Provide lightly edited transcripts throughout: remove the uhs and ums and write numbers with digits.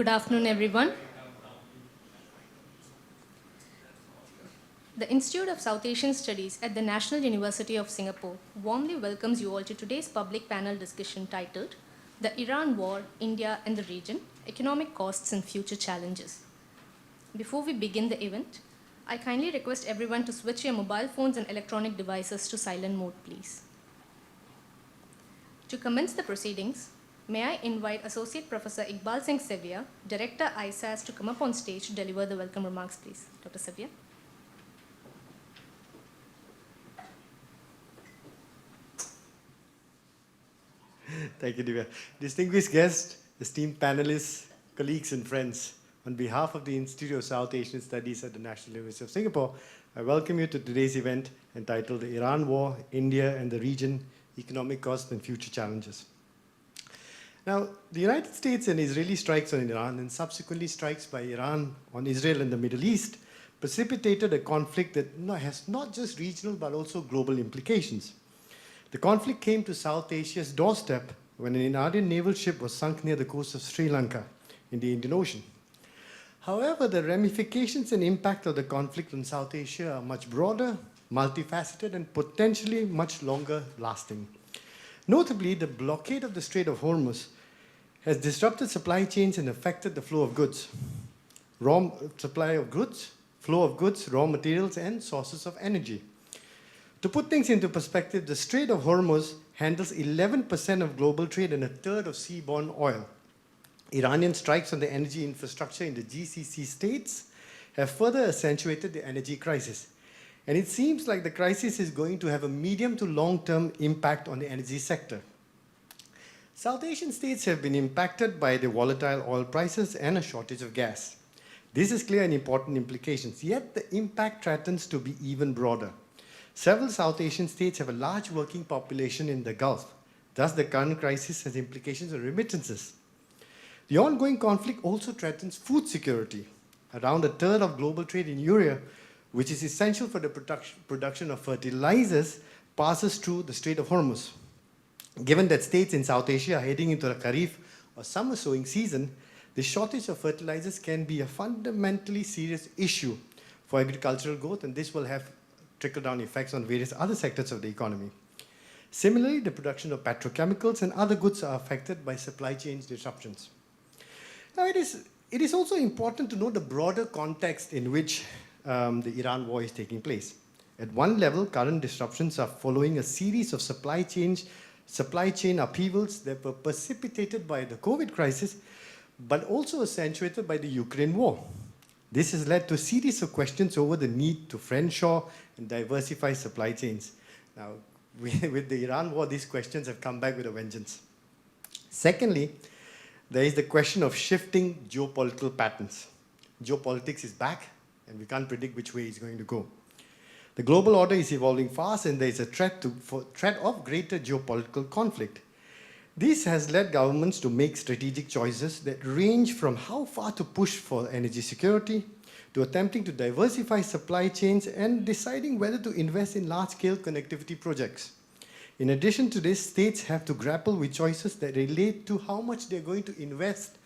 Good afternoon, everyone. The Institute of South Asian Studies at the National University of Singapore warmly welcomes you all to today's public panel discussion titled The Iran War, India and the Region, Economic Costs and Future Challenges. Before we begin the event, I kindly request everyone to switch your mobile phones and electronic devices to silent mode, please. To commence the proceedings, may I invite Associate Professor Iqbal Singh Sevia, Director ISAS, to come up on stage to deliver the welcome remarks, please. Dr. Sevia. Thank you, Divya. Distinguished guests, esteemed panelists, colleagues and friends, on behalf of the Institute of South Asian Studies at the National University of Singapore, I welcome you to today's event entitled The Iran War, India and the Region, Economic Costs and Future Challenges. Now, the United States and Israeli strikes on Iran and subsequently strikes by Iran on Israel and the Middle East precipitated a conflict that has not just regional but also global implications. The conflict came to South Asia's doorstep when an Indian naval ship was sunk near the coast of Sri Lanka in the Indian Ocean. However, the ramifications and impact of the conflict on South Asia are much broader, multifaceted, and potentially much longer lasting. Notably, the blockade of the Strait of Hormuz has disrupted supply chains and affected the flow of goods, flow of goods, raw materials, and sources of energy. To put things into perspective, the Strait of Hormuz handles 11% of global trade and a third of seaborne oil. Iranian strikes on the energy infrastructure in the GCC states have further accentuated the energy crisis. And it seems like the crisis is going to have a medium to long-term impact on the energy sector. South Asian states have been impacted by the volatile oil prices and a shortage of gas. This is clear and important implications, yet the impact threatens to be even broader. Several South Asian states have a large working population in the Gulf. Thus, the current crisis has implications on remittances. The ongoing conflict also threatens food security. Around a third of global trade in urea, which is essential for the production of fertilizers, passes through the Strait of Hormuz. Given that states in South Asia are heading into the Kharif or summer sowing season, the shortage of fertilizers can be a fundamentally serious issue for agricultural growth, and this will have trickle-down effects on various other sectors of the economy. Similarly, the production of petrochemicals and other goods are affected by supply chain disruptions. Now, it is also important to know the broader context in which the Iran war is taking place. At one level, current disruptions are following a series of supply chain upheavals that were precipitated by the COVID crisis, but also accentuated by the Ukraine war. This has led to a series of questions over the need to friendshore and diversify supply chains. Now, with the Iran war, these questions have come back with a vengeance. Secondly, there is the question of shifting geopolitical patterns. Geopolitics is back, and we can't predict which way it's going to go. The global order is evolving fast, and there is a threat of greater geopolitical conflict. This has led governments to make strategic choices that range from how far to push for energy security, to attempting to diversify supply chains and deciding whether to invest in large-scale connectivity projects. In addition to this, states have to grapple with choices that relate to how much they're going to invest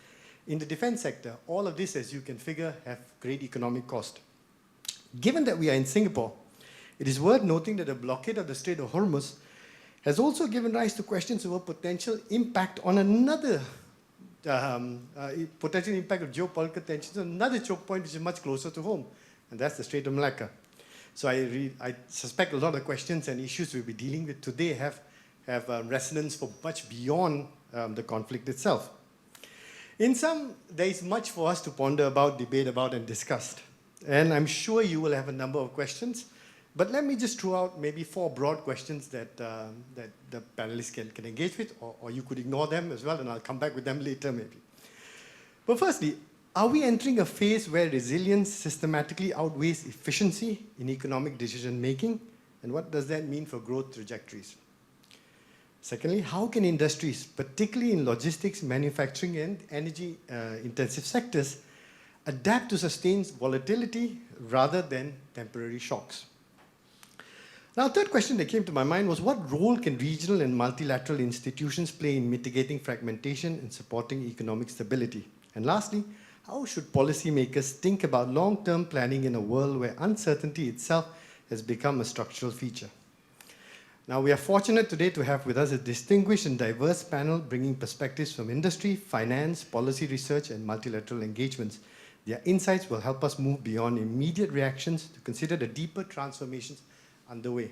in the defense sector. All of this, as you can figure, have great economic cost. Given that we are in Singapore, it is worth noting that the blockade of the Strait of Hormuz has also given rise to questions over potential impact on another potential impact of geopolitical tensions on another choke point which is much closer to home, and that's the Strait of Malacca. So I suspect a lot of the questions and issues we'll be dealing with today have resonance for much beyond the conflict itself. In sum, there is much for us to ponder about, debate about, and discuss. And I'm sure you will have a number of questions. But let me just throw out maybe 4 broad questions that the panelists can engage with, or you could ignore them as well, and I'll come back with them later maybe. But firstly, are we entering a phase where resilience systematically outweighs efficiency in economic decision-making? And what does that mean for growth trajectories? Secondly, how can industries, particularly in logistics, manufacturing, and energy-intensive sectors, adapt to sustained volatility rather than temporary shocks? Now, the third question that came to my mind was, what role can regional and multilateral institutions play in mitigating fragmentation and supporting economic stability? And lastly, how should policymakers think about long-term planning in a world where uncertainty itself has become a structural feature? Now, we are fortunate today to have with us a distinguished and diverse panel bringing perspectives from industry, finance, policy research, and multilateral engagements. Their insights will help us move beyond immediate reactions to consider the deeper transformations underway.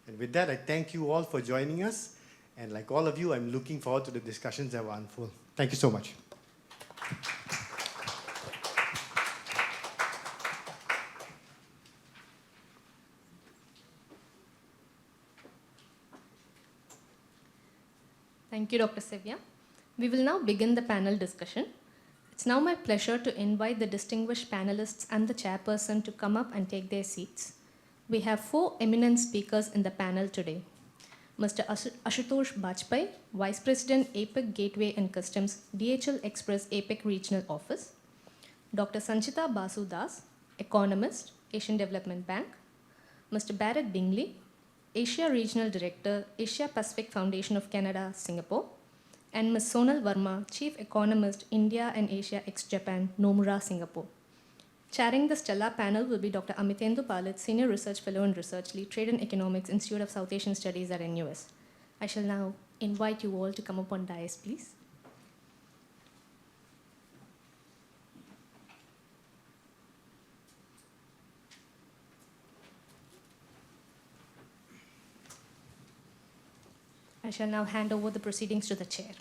And with that, I thank you all for joining us. And like all of you, I'm looking forward to the discussions that will unfold. Thank you so much. Thank you, Dr. Sevia. We will now begin the panel discussion. It's now my pleasure to invite the distinguished panelists and the chairperson to come up and take their seats. We have 4 eminent speakers in the panel today. Mr. Ashutosh Bajpai, Vice President, APEC Gateway and Customs, DHL Express APEC Regional Office. Dr. Sanchita Basu Das, Economist, Asian Development Bank. Mr. Barrett Bingley, Asia Regional Director, Asia Pacific Foundation of Canada, Singapore, and Ms. Sonal Verma, Chief Economist, India and Asia ex-Japan, Nomura, Singapore. Chairing the stellar panel will be Dr. Amitendu Palit, Senior Research Fellow and Research Lead, Trade and Economics, Institute of South Asian Studies at NUS. I shall now invite you all to come up on dais, please. I shall now hand over the proceedings to the chair.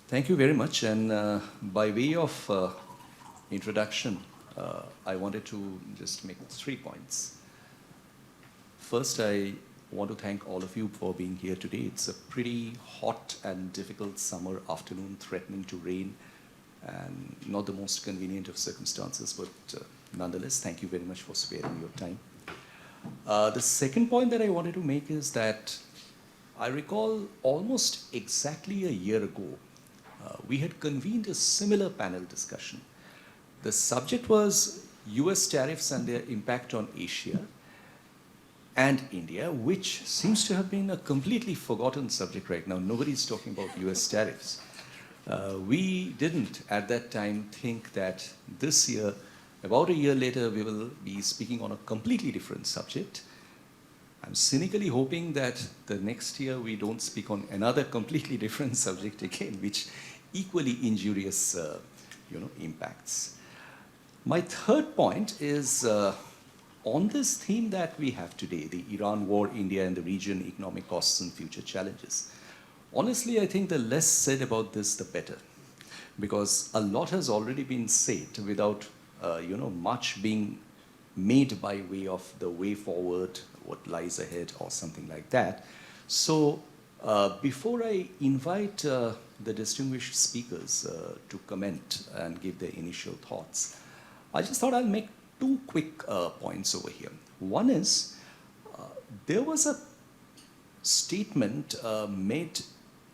Thank you very much. And by way of introduction, I wanted to just make 3 points. First, I want to thank all of you for being here today. It's a pretty hot and difficult summer afternoon, threatening to rain, and not the most convenient of circumstances, but nonetheless, thank you very much for sparing your time. The second point that I wanted to make is that I recall almost exactly a year ago, we had convened a similar panel discussion. The subject was US tariffs and their impact on Asia and India, which seems to have been a completely forgotten subject right now. Nobody's talking about US tariffs. We didn't at that time think that this year, about a year later, we will be speaking on a completely different subject. I'm cynically hoping that the next year we don't speak on another completely different subject again, which equally injurious impacts. My third point is on this theme that we have today, the Iran war, India and the region, economic costs and future challenges. Honestly, I think the less said about this, the better, because a lot has already been said without much being made by way of the way forward, what lies ahead or something like that. So before I invite the distinguished speakers to comment and give their initial thoughts, I just thought I'll make 2 quick points over here. One is, there was a statement made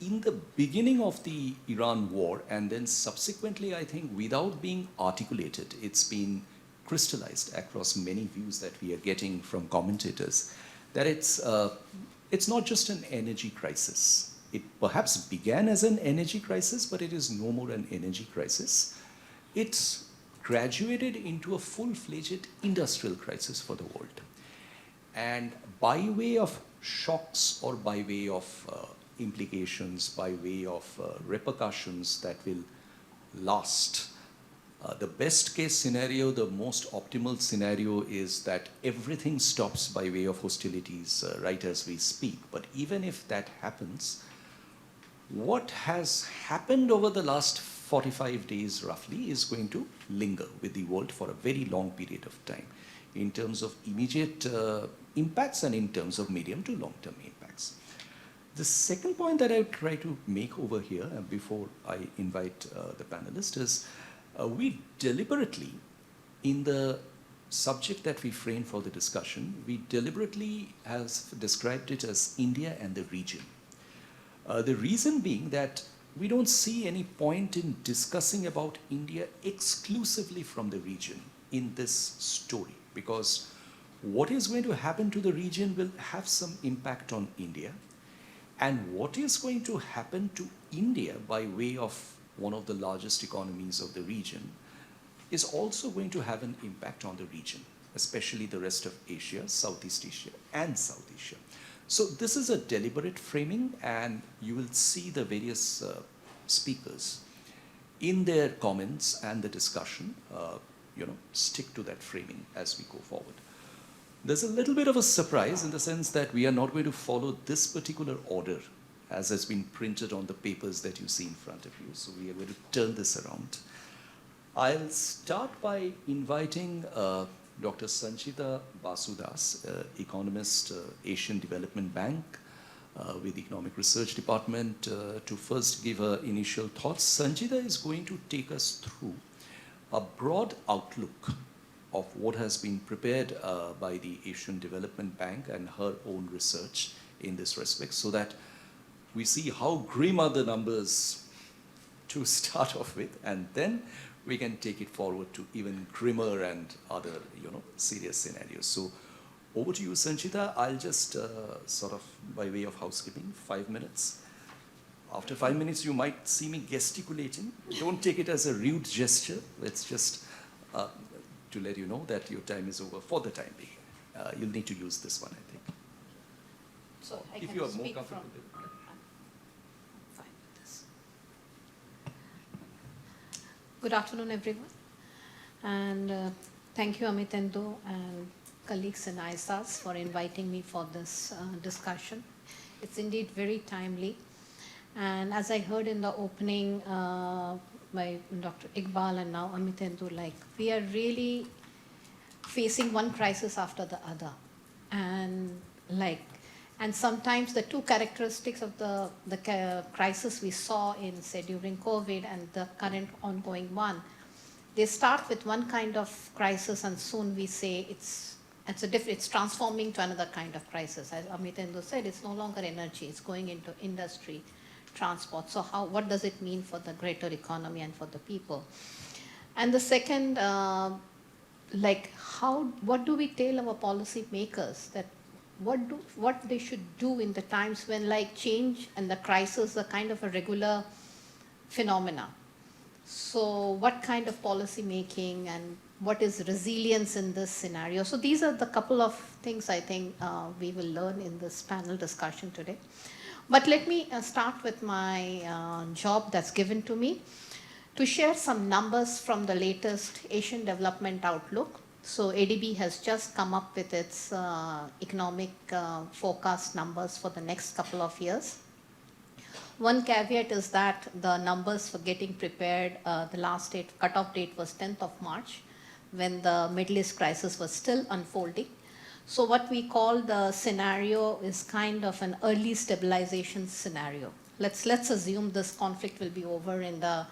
in the beginning of the Iran war, and then subsequently, I think, without being articulated, it's been crystallized across many views that we are getting from commentators, that it's not just an energy crisis. It perhaps began as an energy crisis, but it is no more an energy crisis. It's graduated into a full-fledged industrial crisis for the world. And by way of shocks or by way of implications, by way of repercussions that will last, the best case scenario, the most optimal scenario is that everything stops by way of hostilities right as we speak. But even if that happens, what has happened over the last 45 days roughly is going to linger with the world for a very long period of time in terms of immediate impacts and in terms of medium to long-term impacts. The second point that I would try to make over here before I invite the panelists is we deliberately, in the subject that we framed for the discussion, we deliberately have described it as India and the region. The reason being that we don't see any point in discussing about India exclusively from the region in this story, because what is going to happen to the region will have some impact on India, and what is going to happen to India by way of one of the largest economies of the region is also going to have an impact on the region, especially the rest of Asia, Southeast Asia, and South Asia. So this is a deliberate framing, and you will see the various speakers in their comments and the discussion, stick to that framing as we go forward. There's a little bit of a surprise in the sense that we are not going to follow this particular order as has been printed on the papers that you see in front of you. So we are going to turn this around. I'll start by inviting Dr. Sanchita Basudas, economist, Asian Development Bank with Economic Research Department, to first give her initial thoughts. Sanchita is going to take us through a broad outlook of what has been prepared by the Asian Development Bank and her own research in this respect, so that we see how grim are the numbers to start off with, and then we can take it forward to even grimmer and other, serious scenarios. So over to you, Sanchita. I'll just sort of, by way of housekeeping, 5 minutes. After 5 minutes, you might see me gesticulating. Don't take it as a rude gesture. It's just to let you know that your time is over for the time being. You'll need to use this one, I think. So I if can you are more speak comfortable from, with it. I'm fine with this. Good afternoon, everyone. And thank you, Amitendo and colleagues in ISAS for inviting me for this discussion. It's indeed very timely. And as I heard in the opening by Dr. Iqbal and now Amitendo, we are really facing one crisis after the other. And sometimes the two characteristics of the crisis we saw in, say, during COVID and the current ongoing one, they start with one kind of crisis and soon we say it's transforming to another kind of crisis. As Amitendo said, it's no longer energy, it's going into industry, transport. So what does it mean for the greater economy and for the people? And the second, what do we tell our policy makers that what they should do in the times when change and the crisis are kind of a regular phenomena? So what kind of policy making and what is resilience in this scenario? So these are the couple of things I think we will learn in this panel discussion today. But let me start with my job that's given to me to share some numbers from the latest Asian Development Outlook. So ADB has just come up with its economic forecast numbers for the next couple of years. One caveat is that the numbers for getting prepared, the last cutoff date was 10th of March, when the Middle East crisis was still unfolding. So what we call the scenario is kind of an early stabilization scenario. Let's assume this conflict will be over in the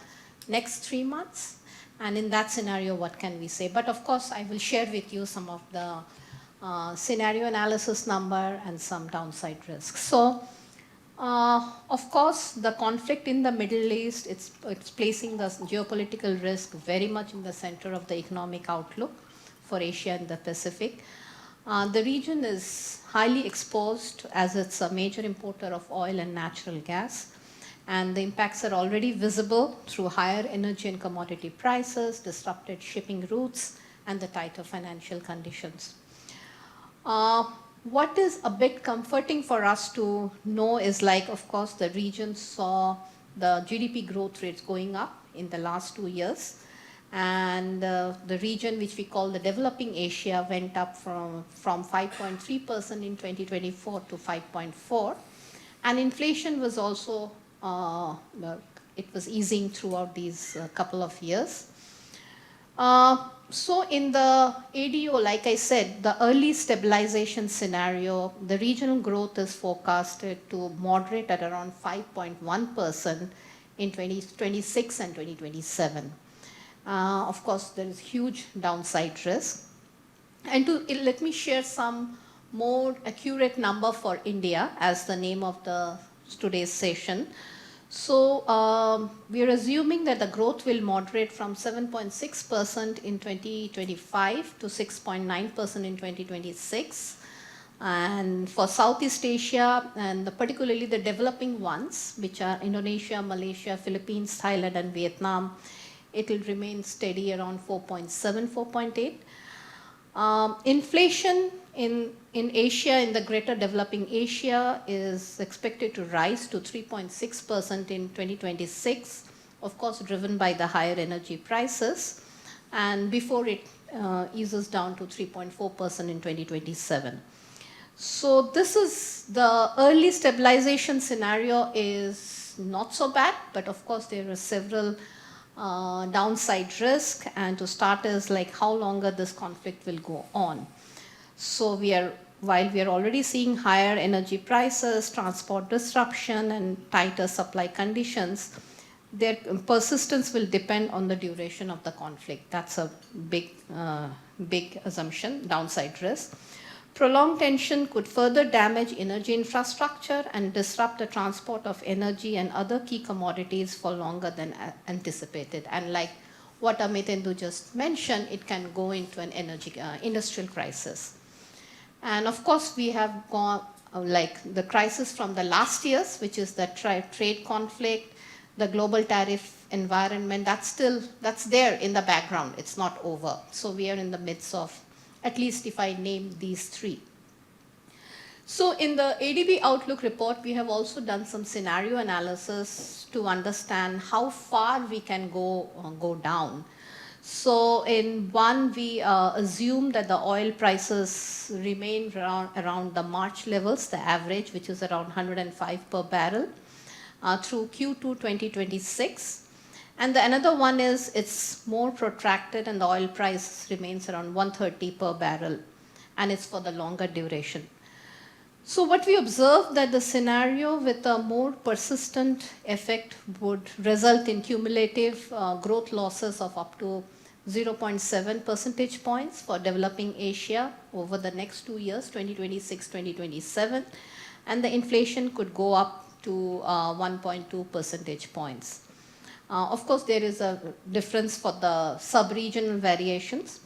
next 3 months. And in that scenario, what can we say? But of course, I will share with you some of the scenario analysis number and some downside risks. So, of course, the conflict in the Middle East, it's placing the geopolitical risk very much in the center of the economic outlook for Asia and the Pacific. The region is highly exposed as it's a major importer of oil and natural gas. And the impacts are already visible through higher energy and commodity prices, disrupted shipping routes, and the tighter financial conditions. What is a bit comforting for us to know is of course, the region saw the GDP growth rates going up in the last 2 years. And the region which we call the developing Asia went up from 5.3% in 2024 to 5.4%. And inflation was also it was easing throughout these couple of years. So in the ADO, like I said, the early stabilization scenario, the regional growth is forecasted to moderate at around 5.1% in 2026 and 2027. Of course, there is huge downside risk. And let me share some more accurate number for India as the name of today's session. So we are assuming that the growth will moderate from 7.6% in 2025 to 6.9% in 2026. And for Southeast Asia, and particularly the developing ones, which are Indonesia, Malaysia, Philippines, Thailand, and Vietnam, it will remain steady around 4.7, 4.8. Inflation in Asia, in the greater developing Asia, is expected to rise to 3.6% in 2026, of course driven by the higher energy prices, and before it eases down to 3.4% in 2027. So this is the early stabilization scenario is not so bad, but of course there are several downside risk, and to start is like how longer this conflict will go on. So while we are already seeing higher energy prices, transport disruption, and tighter supply conditions, their persistence will depend on the duration of the conflict. That's a big assumption, downside risk. Prolonged tension could further damage energy infrastructure and disrupt the transport of energy and other key commodities for longer than anticipated. And like what Amitendu just mentioned, it can go into an industrial crisis. And of course, we have gone like the crisis from the last years, which is the trade conflict, the global tariff environment, that's there in the background. It's not over. So we are in the midst of, at least if I name these three. So in the ADB Outlook report, we have also done some scenario analysis to understand how far we can go down. So in one, we assume that the oil prices remain around the March levels, the average, which is around 105 per barrel, through Q2 2026. And the another one is it's more protracted and the oil price remains around 130 per barrel, and it's for the longer duration. So what we observed that the scenario with a more persistent effect would result in cumulative growth losses of up to 0.7 percentage points for developing Asia over the next 2 years, 2026, 2027, and the inflation could go up to 1.2 percentage points. Of course, there is a difference for the sub-regional variations.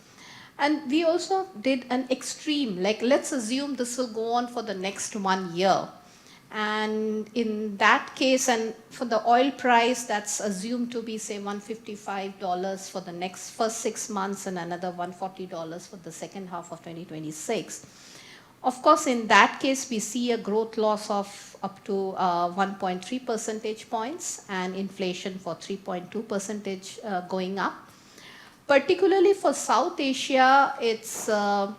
And we also did an extreme, like let's assume this will go on for the next 1 year. And in that case, and for the oil price, that's assumed to be, say, $155 for the first 6 months and another $140 for the second half of 2026. Of course, in that case, we see a growth loss of up to 1.3 percentage points and inflation for 3.2 percentage going up. Particularly for South Asia, it's there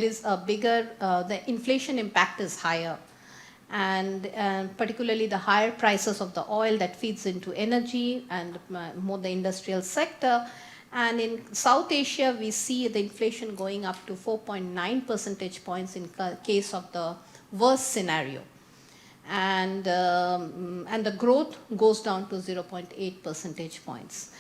is a bigger, the inflation impact is higher. And particularly the higher prices of the oil that feeds into energy and more the industrial sector. And in South Asia, we see the inflation going up to 4.9 percentage points in case of the worst scenario. And the growth goes down to 0.8 percentage points.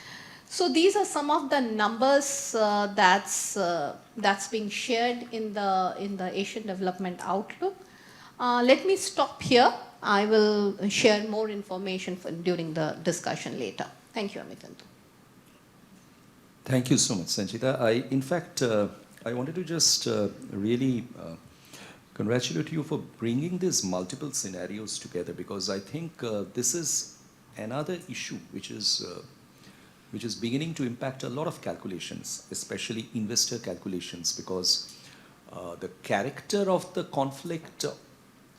So these are some of the numbers that's being shared in the Asian Development Outlook. Let me stop here. I will share more information during the discussion later. Thank you, Amitandu. Thank you so much, Sanchita. In fact, I wanted to just really congratulate you for bringing these multiple scenarios together, because I think this is another issue which is beginning to impact a lot of calculations, especially investor calculations, because the character of the conflict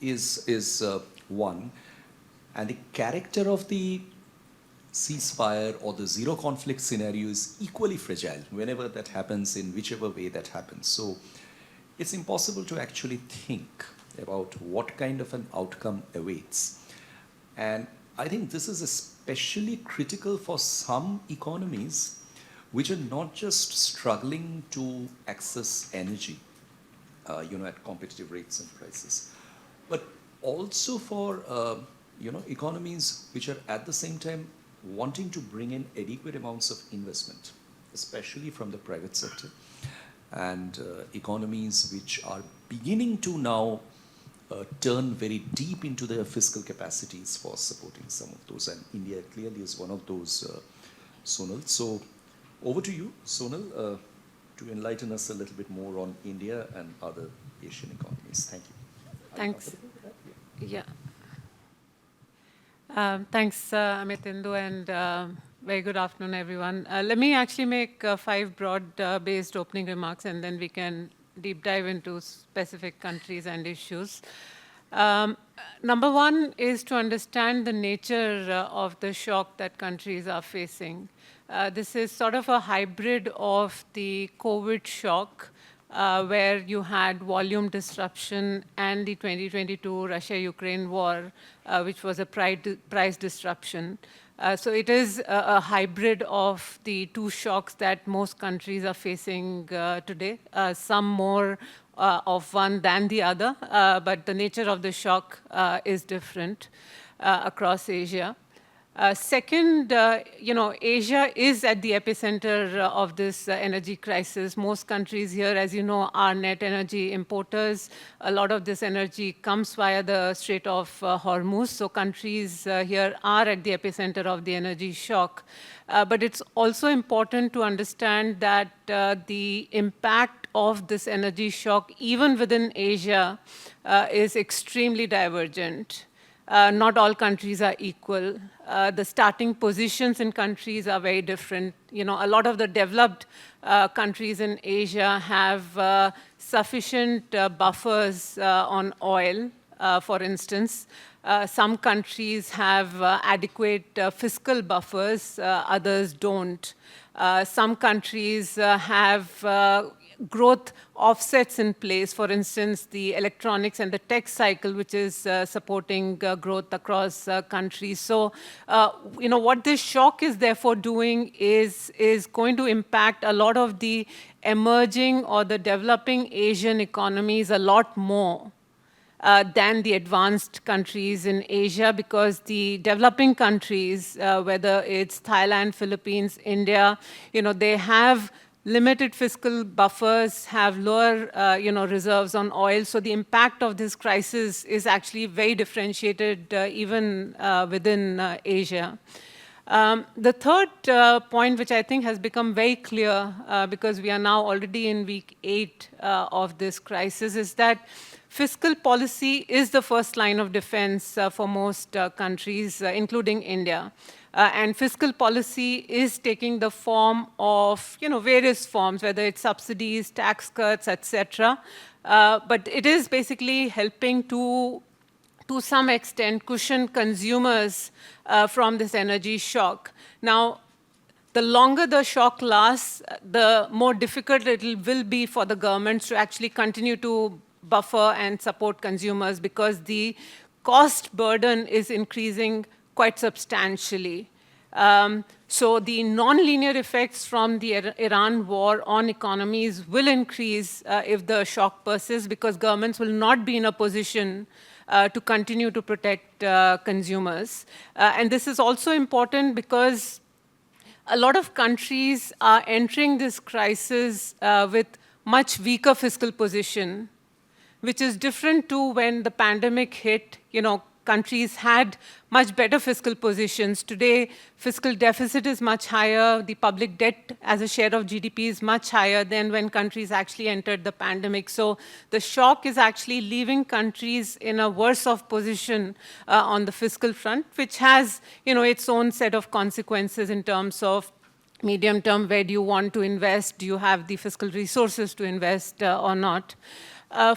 is one, and the character of the ceasefire or the zero conflict scenario is equally fragile whenever that happens, in whichever way that happens. So it's impossible to actually think about what kind of an outcome awaits. And I think this is especially critical for some economies which are not just struggling to access energy, at competitive rates and prices, but also for, economies which are at the same time wanting to bring in adequate amounts of investment, especially from the private sector, and economies which are beginning to now turn very deep into their fiscal capacities for supporting some of those. And India clearly is one of those, Sonal. So over to you, Sonal, to enlighten us a little bit more on India and other Asian economies. Thank you. Thanks. Yeah. Thanks, Amitindu, and very good afternoon, everyone. Let me actually make 5 broad-based opening remarks, and then we can deep dive into specific countries and issues. Number one is to understand the nature of the shock that countries are facing. This is sort of a hybrid of the COVID shock, where you had volume disruption, and the 2022 Russia-Ukraine war, which was a price disruption. So it is a hybrid of the 2 shocks that most countries are facing today, some more of one than the other, but the nature of the shock is different across Asia. Second, Asia is at the epicenter of this energy crisis. Most countries here, as you know, are net energy importers. A lot of this energy comes via the Strait of Hormuz. So countries here are at the epicenter of the energy shock. But it's also important to understand that the impact of this energy shock, even within Asia, is extremely divergent. Not all countries are equal. The starting positions in countries are very different. A lot of the developed countries in Asia have sufficient buffers on oil, for instance. Some countries have adequate fiscal buffers, others don't. Some countries have growth offsets in place, for instance, the electronics and the tech cycle, which is supporting growth across countries. So, what this shock is therefore doing is going to impact a lot of the emerging or the developing Asian economies a lot more than the advanced countries in Asia, because the developing countries, whether it's Thailand, Philippines, India, they have limited fiscal buffers, have lower, reserves on oil. So the impact of this crisis is actually very differentiated even within Asia. The third point, which I think has become very clear because we are now already in week 8 of this crisis, is that fiscal policy is the first line of defense for most countries, including India. And fiscal policy is taking the form of, various forms, whether it's subsidies, tax cuts, etc. But it is basically helping to some extent, cushion consumers from this energy shock. Now, the longer the shock lasts, the more difficult it will be for the governments to actually continue to buffer and support consumers, because the cost burden is increasing quite substantially. So the non-linear effects from the Iran war on economies will increase if the shock persists, because governments will not be in a position to continue to protect consumers. And this is also important because a lot of countries are entering this crisis with much weaker fiscal position, which is different to when the pandemic hit. Countries had much better fiscal positions. Today, fiscal deficit is much higher. The public debt as a share of GDP is much higher than when countries actually entered the pandemic. So the shock is actually leaving countries in a worse off position on the fiscal front, which has, its own set of consequences in terms of medium term. Where do you want to invest? Do you have the fiscal resources to invest or not?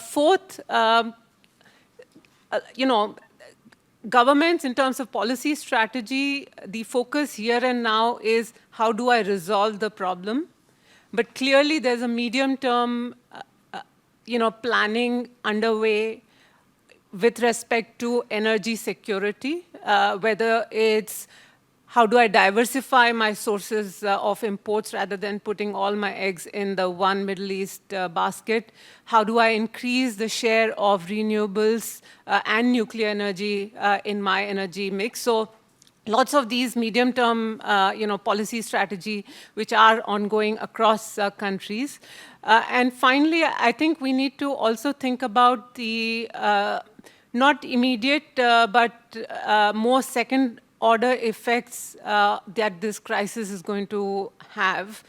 Fourth, governments, in terms of policy strategy, the focus here and now is how do I resolve the problem? But clearly there's a medium-term, planning underway with respect to energy security, whether it's how do I diversify my sources of imports rather than putting all my eggs in the one Middle East basket? How do I increase the share of renewables and nuclear energy in my energy mix? So lots of these medium-term, policy strategy, which are ongoing across countries. And finally, I think we need to also think about the not immediate, but more second-order effects that this crisis is going to have.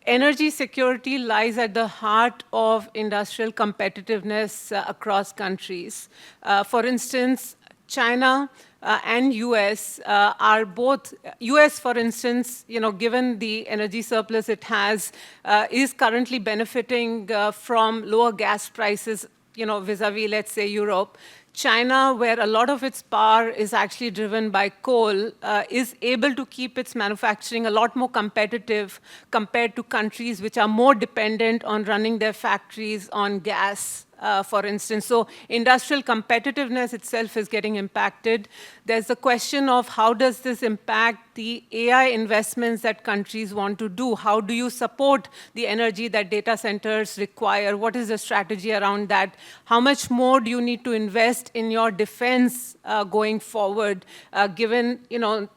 Energy security lies at the heart of industrial competitiveness across countries. For instance, China and US are both, US, for instance, given the energy surplus it has, is currently benefiting from lower gas prices, vis-a-vis, let's say, Europe. China, where a lot of its power is actually driven by coal, is able to keep its manufacturing a lot more competitive compared to countries which are more dependent on running their factories on gas, for instance. So industrial competitiveness itself is getting impacted. There's the question of how does this impact the AI investments that countries want to do? How do you support the energy that data centers require? What is the strategy around that? How much more do you need to invest in your defense going forward, given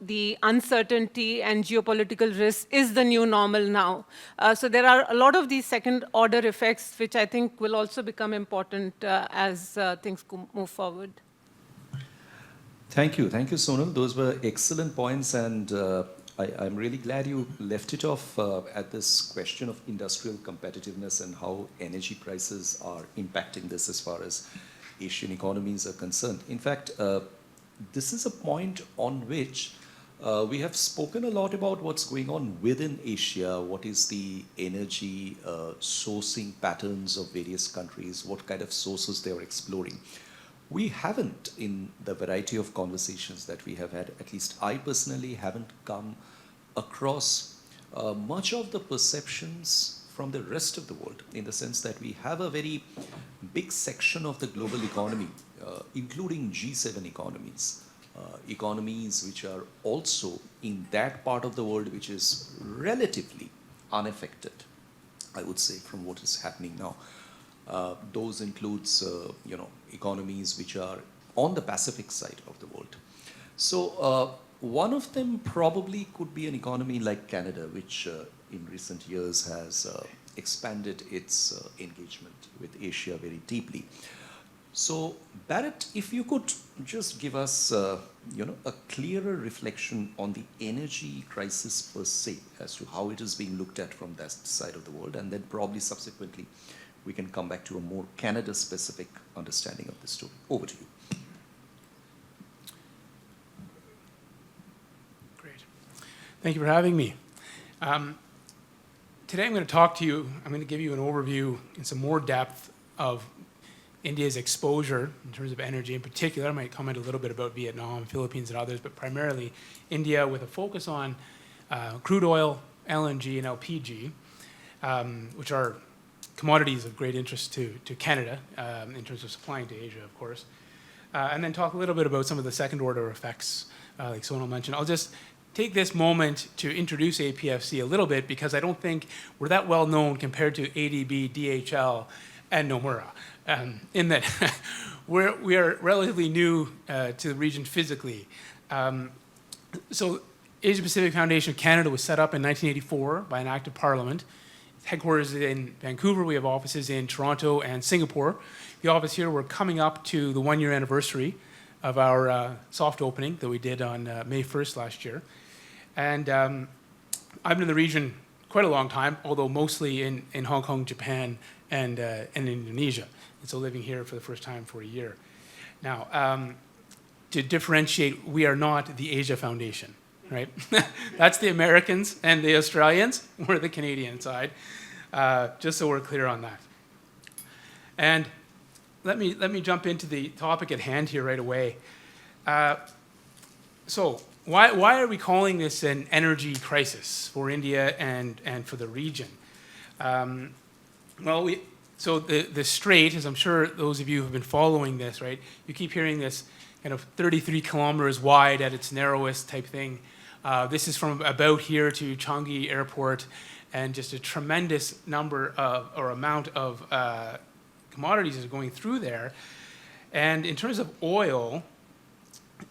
the uncertainty and geopolitical risk is the new normal now? So there are a lot of these second-order effects, which I think will also become important as things move forward. Thank you, Sonal. Those were excellent points, and I'm really glad you left it off at this question of industrial competitiveness and how energy prices are impacting this as far as Asian economies are concerned. In fact, this is a point on which we have spoken a lot about what's going on within Asia, what is the energy sourcing patterns of various countries, what kind of sources they are exploring. We haven't, in the variety of conversations that we have had, at least I personally haven't come across much of the perceptions from the rest of the world, in the sense that we have a very big section of the global economy, including G7 economies, economies which are also in that part of the world which is relatively unaffected, I would say, from what is happening now. Those includes, economies which are on the Pacific side of the world. So one of them probably could be an economy like Canada, which in recent years has expanded its engagement with Asia very deeply. So Barrett, if you could just give us, a clearer reflection on the energy crisis per se, as to how it is being looked at from that side of the world, and then probably subsequently we can come back to a more Canada-specific understanding of the story. Over to you. Great. Thank you for having me. Today I'm going to talk to you, I'm going to give you an overview in some more depth of India's exposure in terms of energy in particular. I might comment a little bit about Vietnam, Philippines, and others, but primarily India with a focus on crude oil, LNG, and LPG, which are commodities of great interest to Canada in terms of supplying to Asia, of course. And then talk a little bit about some of the second-order effects, like Sonal mentioned. I'll just take this moment to introduce APFC a little bit, because I don't think we're that well known compared to ADB, DHL, and Nomura, in that we are relatively new to the region physically. So Asia Pacific Foundation of Canada was set up in 1984 by an act of Parliament. Headquarters in Vancouver. We have offices in Toronto and Singapore. The office here, we're coming up to the 1-year anniversary of our soft opening that we did on May 1st last year. And I've been in the region quite a long time, although mostly in Hong Kong, Japan, and Indonesia. And so living here for the first time for a year. Now, to differentiate, we are not the Asia Foundation. Right? That's the Americans and the Australians. We're the Canadian side, just so we're clear on that. And let me jump into the topic at hand here right away. So why are we calling this an energy crisis for India and for the region? So the Strait, as I'm sure those of you who have been following this, right? You keep hearing this kind of 33 kilometers wide at its narrowest type thing. This is from about here to Changi Airport, and just a tremendous number of, or amount of commodities is going through there. And in terms of oil,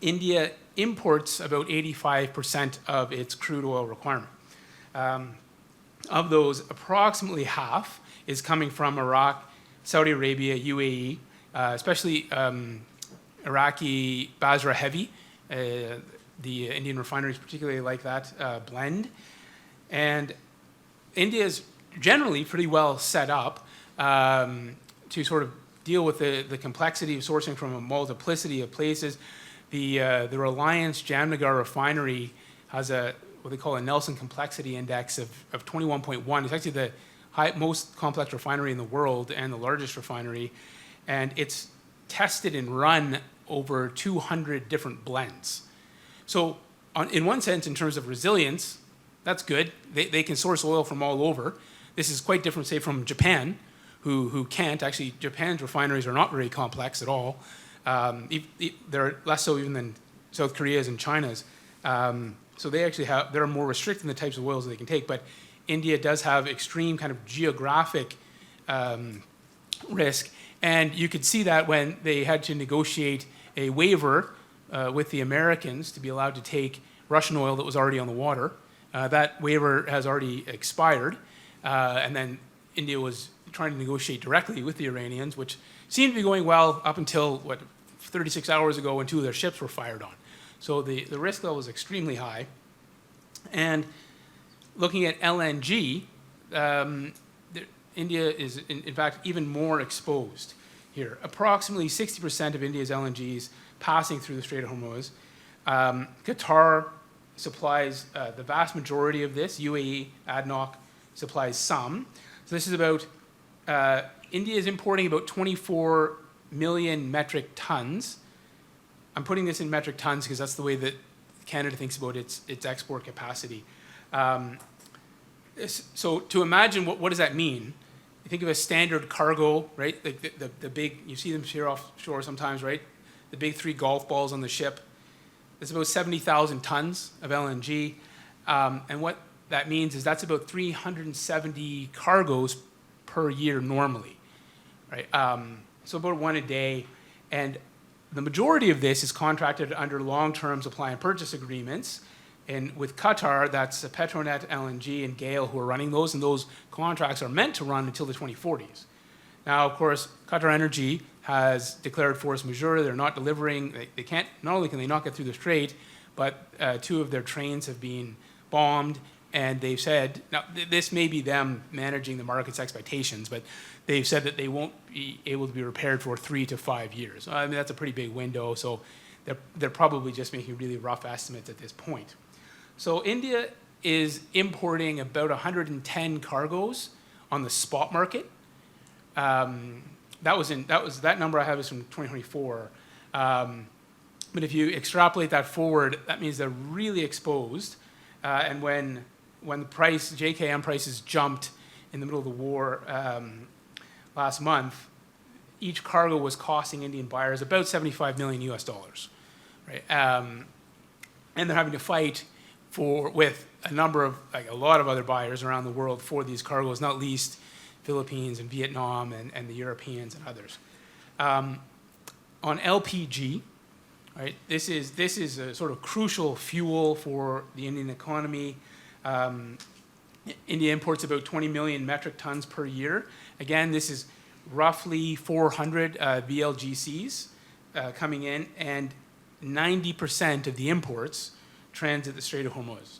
India imports about 85% of its crude oil requirement. Of those, approximately half is coming from Iraq, Saudi Arabia, UAE, especially Iraqi Basra Heavy. The Indian refineries particularly like that blend. And India is generally pretty well set up to sort of deal with the complexity of sourcing from a multiplicity of places. The Reliance Jamnagar refinery has what they call a Nelson Complexity Index of 21.1. It's actually the most complex refinery in the world and the largest refinery. And it's tested and run over 200 different blends. So in one sense, in terms of resilience, that's good. They can source oil from all over. This is quite different, say, from Japan, who can't. Actually, Japan's refineries are not very complex at all. They're less so even than South Korea's and China's. So they actually they're more restricted in the types of oils that they can take. But India does have extreme kind of geographic risk. And you could see that when they had to negotiate a waiver with the Americans to be allowed to take Russian oil that was already on the water. That waiver has already expired. And then India was trying to negotiate directly with the Iranians, which seemed to be going well up until, 36 hours ago when 2 of their ships were fired on. So the risk level is extremely high. And looking at LNG, India is, in fact, even more exposed here. Approximately 60% of India's LNG is passing through the Strait of Hormuz. Qatar supplies the vast majority of this. UAE, ADNOC supplies some. So this is about, India is importing about 24 million metric tons. I'm putting this in metric tons because that's the way that Canada thinks about its export capacity. So to imagine what does that mean? You think of a standard cargo, right? Like the big, you see them here offshore sometimes, right? The big 3 golf balls on the ship. It's about 70,000 tons of LNG. And what that means is that's about 370 cargoes per year normally, right? So about 1 a day. And the majority of this is contracted under long-term supply and purchase agreements. And with Qatar, that's Petronet, LNG, and GAIL who are running those, and those contracts are meant to run until the 2040s. Now, of course, Qatar Energy has declared force majeure. They're not delivering. They can't, not only can they not get through the strait, but 2 of their trains have been bombed, and they've said, now this may be them managing the market's expectations, but they've said that they won't be able to be repaired for 3 to 5 years. I mean, that's a pretty big window, so they're probably just making really rough estimates at this point. So India is importing about 110 cargoes on the spot market. That number I have is from 2024. But if you extrapolate that forward, that means they're really exposed. And when the JKM prices jumped in the middle of the war last month, each cargo was costing Indian buyers about $75 million US, right? And they're having to fight with a lot of other buyers around the world for these cargoes, not least Philippines and Vietnam and the Europeans and others. On LPG, right, this is a sort of crucial fuel for the Indian economy. India imports about 20 million metric tons per year. Again, this is roughly 400 VLGCs coming in, and 90% of the imports transit the Strait of Hormuz.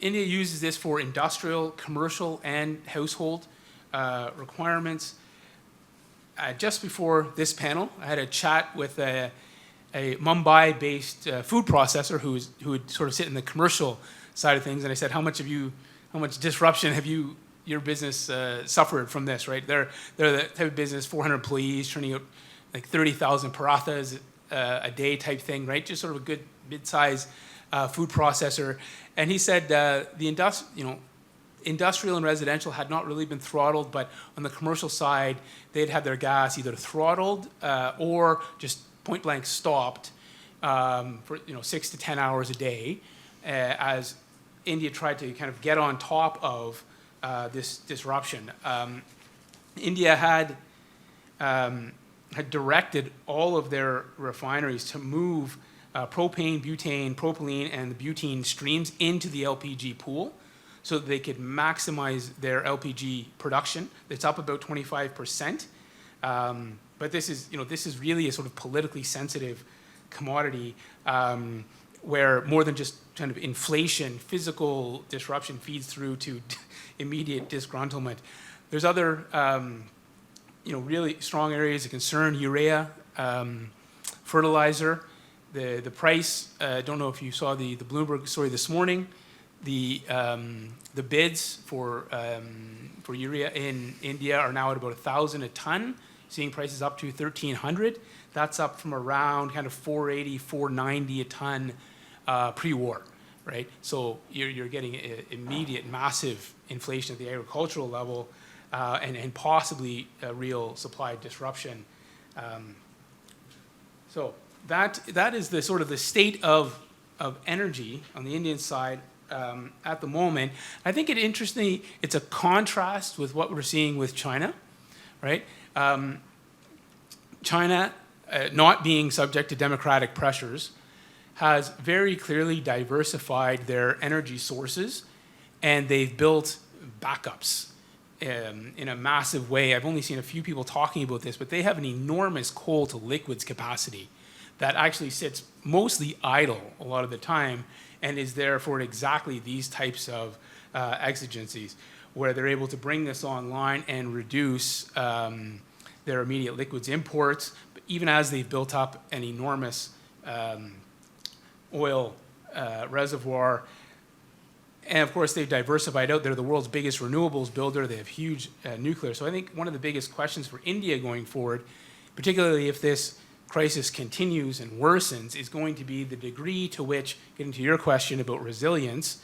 India uses this for industrial, commercial, and household requirements. Just before this panel, I had a chat with a Mumbai-based food processor who would sort of sit in the commercial side of things, and I said, how much disruption have your business suffered from this, right? They're the type of business, 400 employees, turning out like 30,000 parathas a day type thing, right? Just sort of a good mid-size food processor. And he said the industrial and residential had not really been throttled, but on the commercial side, they'd had their gas either throttled or just point blank stopped for 6 to 10 hours a day, as India tried to kind of get on top of this disruption. India had directed all of their refineries to move propane, butane, propylene, and the butene streams into the LPG pool. so that they could maximize their LPG production. It's up about 25%. But this is really a sort of politically sensitive commodity where more than just kind of inflation, physical disruption feeds through to immediate disgruntlement. There's other really strong areas of concern: urea, fertilizer. The price, I don't know if you saw the Bloomberg story this morning, the bids for urea in India are now at about 1,000 a ton, seeing prices up to 1,300. That's up from around kind of 480, 490 a ton pre-war, right? So you're getting immediate massive inflation at the agricultural level and possibly a real supply disruption. So that is the sort of the state of energy on the Indian side at the moment. I think it's a contrast with what we're seeing with China, right? China, not being subject to democratic pressures, has very clearly diversified their energy sources, and they've built backups in a massive way. I've only seen a few people talking about this, but they have an enormous coal to liquids capacity that actually sits mostly idle a lot of the time and is there for exactly these types of exigencies, where they're able to bring this online and reduce their immediate liquids imports, but even as they've built up an enormous oil reservoir. And of course, they've diversified out. They're the world's biggest renewables builder. They have huge nuclear. So I think one of the biggest questions for India going forward, particularly if this crisis continues and worsens, is going to be the degree to which, getting to your question about resilience,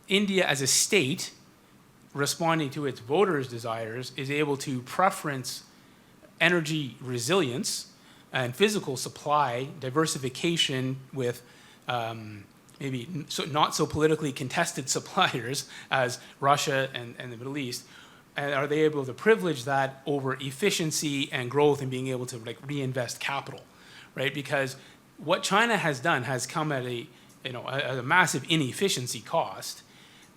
India as a state, responding to its voters' desires, is able to preference energy resilience and physical supply diversification with maybe not so politically contested suppliers as Russia and the Middle East. And are they able to privilege that over efficiency and growth and being able to reinvest capital, right? Because what China has done has come at a massive inefficiency cost,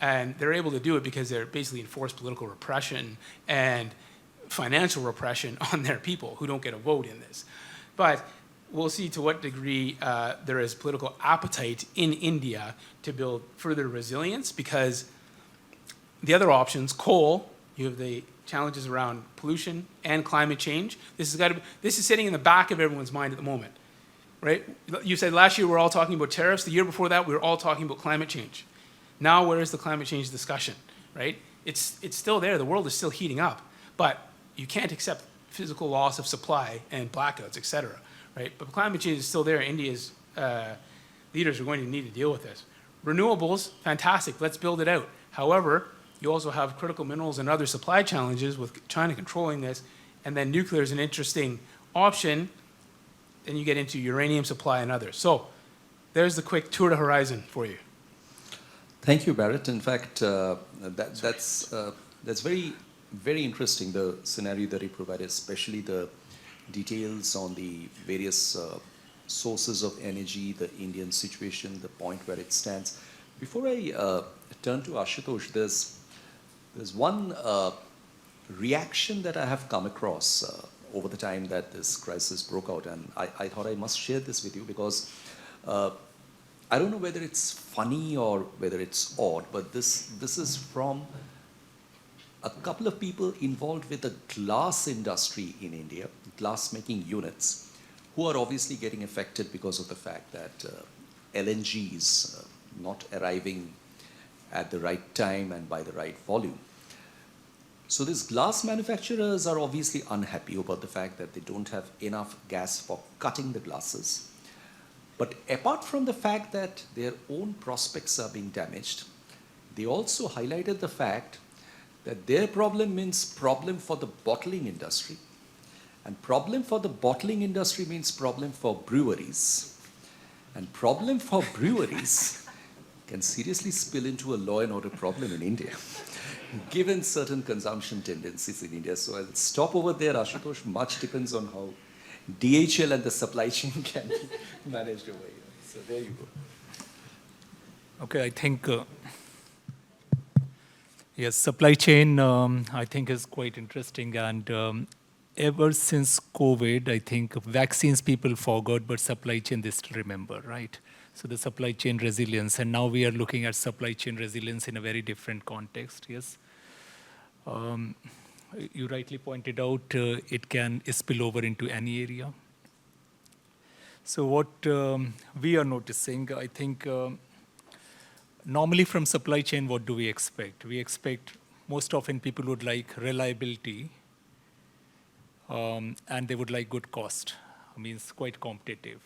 and they're able to do it because they're basically enforced political repression and financial repression on their people who don't get a vote in this. But we'll see to what degree there is political appetite in India to build further resilience, because the other options, coal, you have the challenges around pollution and climate change. This is sitting in the back of everyone's mind at the moment, right? You said last year we were all talking about tariffs. The year before that we were all talking about climate change. Now where is the climate change discussion, right? It's still there. The world is still heating up, but you can't accept physical loss of supply and blackouts, et cetera, right? But climate change is still there. India's leaders are going to need to deal with this. Renewables, fantastic. Let's build it out. However, you also have critical minerals and other supply challenges with China controlling this. And then nuclear is an interesting option. Then you get into uranium supply and others. So there's the quick tour de horizon for you. Thank you, Barrett. In fact, that's very, very interesting, the scenario that you provided, especially the details on the various sources of energy, the Indian situation, the point where it stands. Before I turn to Ashutosh, there's one reaction that I have come across over the time that this crisis broke out, and I thought I must share this with you because I don't know whether it's funny or whether it's odd, but this is from a couple of people involved with the glass industry in India, glass making units, who are obviously getting affected because of the fact that LNG is not arriving at the right time and by the right volume. So these glass manufacturers are obviously unhappy about the fact that they don't have enough gas for cutting the glasses. But apart from the fact that their own prospects are being damaged, they also highlighted the fact that their problem means problem for the bottling industry. And problem for the bottling industry means problem for breweries. And problem for breweries can seriously spill into a law and order problem in India, given certain consumption tendencies in India. So I'll stop over there, Ashutosh. Much depends on how DHL and the supply chain can be managed over here. So there you go. Okay, I think, yes, supply chain, I think, is quite interesting. And ever since COVID, I think vaccines people forgot, but supply chain they still remember, right? So the supply chain resilience. And now we are looking at supply chain resilience in a very different context, yes. Um, you rightly pointed out it can spill over into any area. So what we are noticing, I think, normally from supply chain, what do we expect? We expect most often people would like reliability, and they would like good cost. Means quite competitive.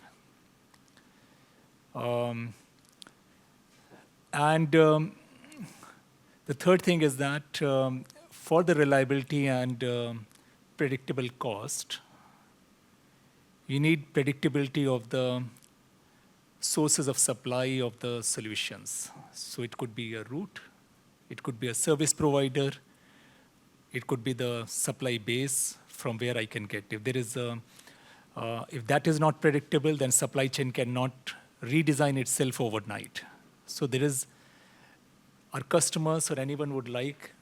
And the third thing is that for the reliability and predictable cost, you need predictability of the sources of supply of the solutions. So it could be a route, it could be a service provider, it could be the supply base from where I can get. If there is if that is not predictable, then supply chain cannot redesign itself overnight. So there is, our customers or anyone would like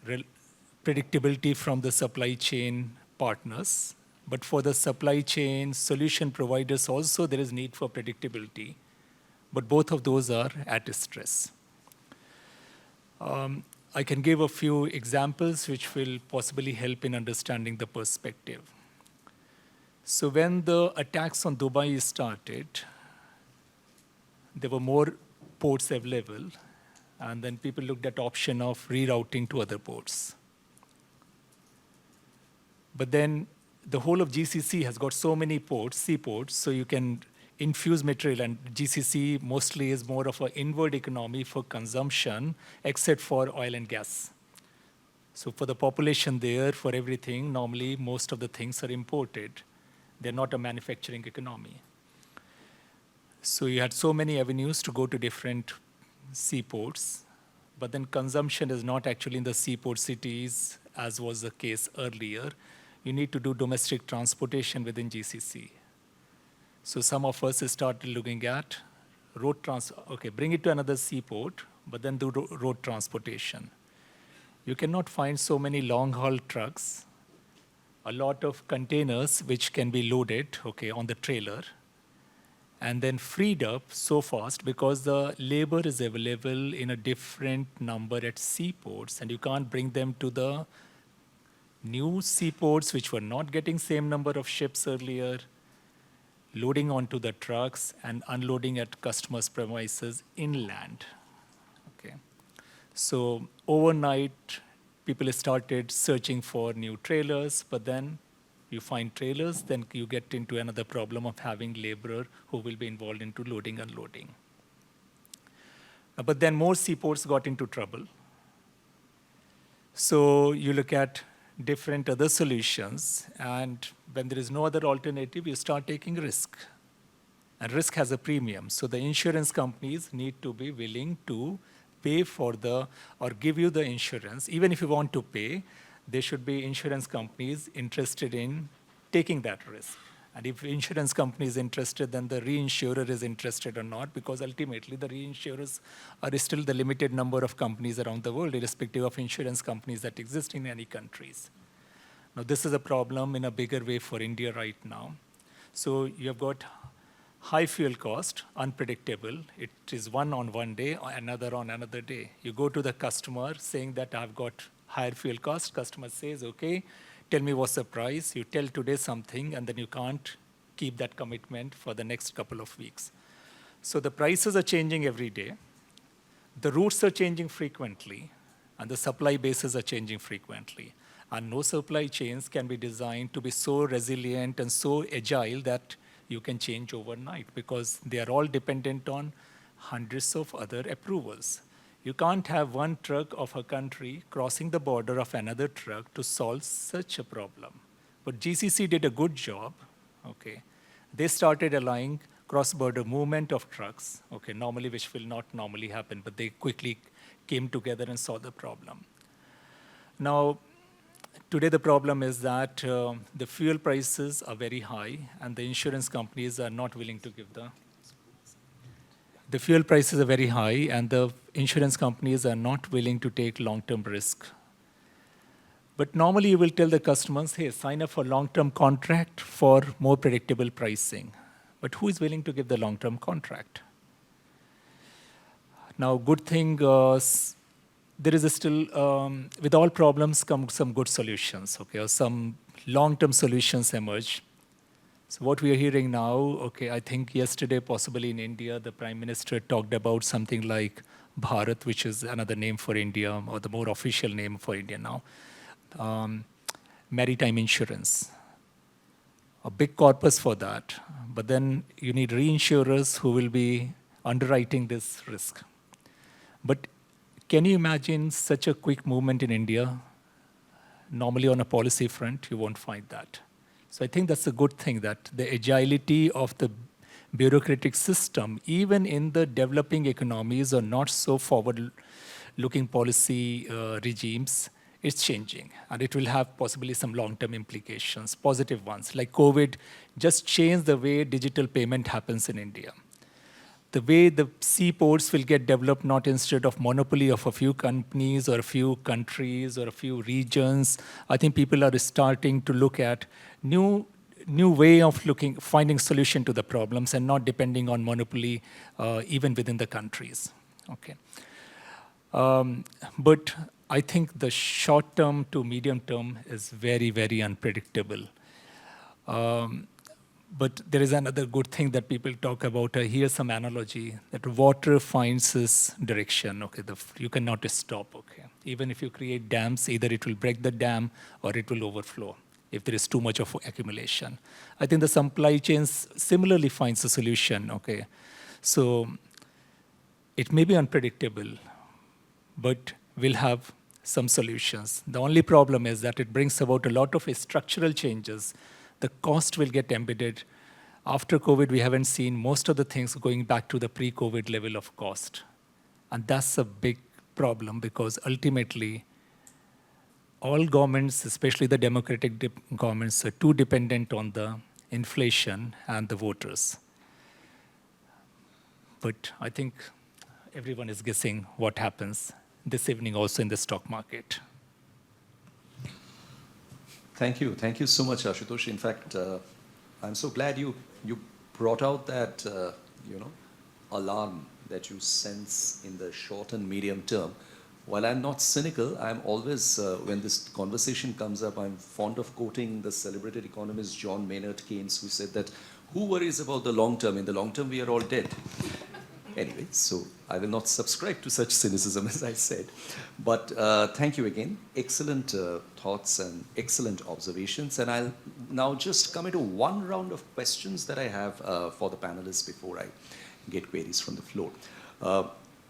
predictability from the supply chain partners. But for the supply chain solution providers also, there is need for predictability. But both of those are at stress. I can give a few examples which will possibly help in understanding the perspective. So when the attacks on Dubai started, there were more ports available, and then people looked at option of rerouting to other ports. But then the whole of GCC has got so many ports, seaports, so you can infuse material, and GCC mostly is more of an inward economy for consumption, except for oil and gas. So for the population there, for everything, normally most of the things are imported. They're not a manufacturing economy. So you had so many avenues to go to different seaports, but then consumption is not actually in the seaport cities, as was the case earlier. You need to do domestic transportation within GCC. So some of us started looking at road bring it to another seaport, but then do road transportation. You cannot find so many long-haul trucks, a lot of containers which can be loaded, on the trailer, and then freed up so fast because the labor is available in a different number at seaports, and you can't bring them to the new seaports which were not getting same number of ships earlier, loading onto the trucks and unloading at customers' premises inland. Okay. So overnight, people started searching for new trailers, but then you find trailers, then you get into another problem of having laborer who will be involved into loading, unloading. But then more seaports got into trouble. So you look at different other solutions, and when there is no other alternative, you start taking risk. And risk has a premium. So the insurance companies need to be willing to pay for or give you the insurance. Even if you want to pay, there should be insurance companies interested in taking that risk. And if insurance company is interested, then the reinsurer is interested or not, because ultimately the reinsurers are still the limited number of companies around the world, irrespective of insurance companies that exist in any countries. Now, this is a problem in a bigger way for India right now. So you have got high fuel cost, unpredictable. It is one on one day, another on another day. You go to the customer saying that I've got higher fuel cost. Customer says, okay, tell me what's the price. You tell today something, and then you can't keep that commitment for the next couple of weeks. So the prices are changing every day. The routes are changing frequently, and the supply bases are changing frequently. And no supply chains can be designed to be so resilient and so agile that you can change overnight, because they are all dependent on hundreds of other approvals. You can't have one truck of a country crossing the border of another truck to solve such a problem. But GCC did a good job. Okay, they started allowing cross-border movement of trucks. Okay, normally which will not normally happen, but they quickly came together and saw the problem. Now, today the problem is that the fuel prices are very high, and the insurance companies are not willing to give the fuel prices are very high, and the insurance companies are not willing to take long-term risk. But normally you will tell the customers, hey, sign up for long-term contract for more predictable pricing. But who is willing to give the long-term contract? Now, good thing, there is still, with all problems come some good solutions, okay, or some long-term solutions emerge. So what we are hearing now, okay, I think yesterday, possibly in India, the Prime Minister talked about something like Bharat, which is another name for India, or the more official name for India now, maritime insurance. A big corpus for that, but then you need reinsurers who will be underwriting this risk. But can you imagine such a quick movement in India? Normally on a policy front, you won't find that. So I think that's a good thing, that the agility of the bureaucratic system, even in the developing economies or not so forward-looking policy regimes, it's changing. And it will have possibly some long-term implications, positive ones. Like COVID just changed the way digital payment happens in India. The way the seaports will get developed, not instead of monopoly of a few companies or a few countries or a few regions. I think people are starting to look at new way of finding solution to the problems and not depending on monopoly even within the countries. Okay. But I think the short term to medium term is very, very unpredictable. But there is another good thing that people talk about. Here's some analogy that water finds its direction. Okay, you cannot stop. Okay, even if you create dams, either it will break the dam or it will overflow if there is too much of accumulation. I think the supply chains similarly finds a solution. Okay, so it may be unpredictable, but we'll have some solutions. The only problem is that it brings about a lot of structural changes. The cost will get embedded. After COVID, we haven't seen most of the things going back to the pre-COVID level of cost. And that's a big problem because ultimately, all governments, especially the democratic governments, are too dependent on the inflation and the voters. But I think everyone is guessing what happens this evening also in the stock market. Thank you. Thank you so much, Ashutosh. In fact, I'm so glad you brought out that, alarm that you sense in the short and medium term. While I'm not cynical, I'm always, when this conversation comes up, I'm fond of quoting the celebrated economist John Maynard Keynes, who said that, who worries about the long term? In the long term, we are all dead. Anyway, so I will not subscribe to such cynicism, as I said. But thank you again. Excellent thoughts and excellent observations. And I'll now just come into one round of questions that I have for the panelists before I get queries from the floor.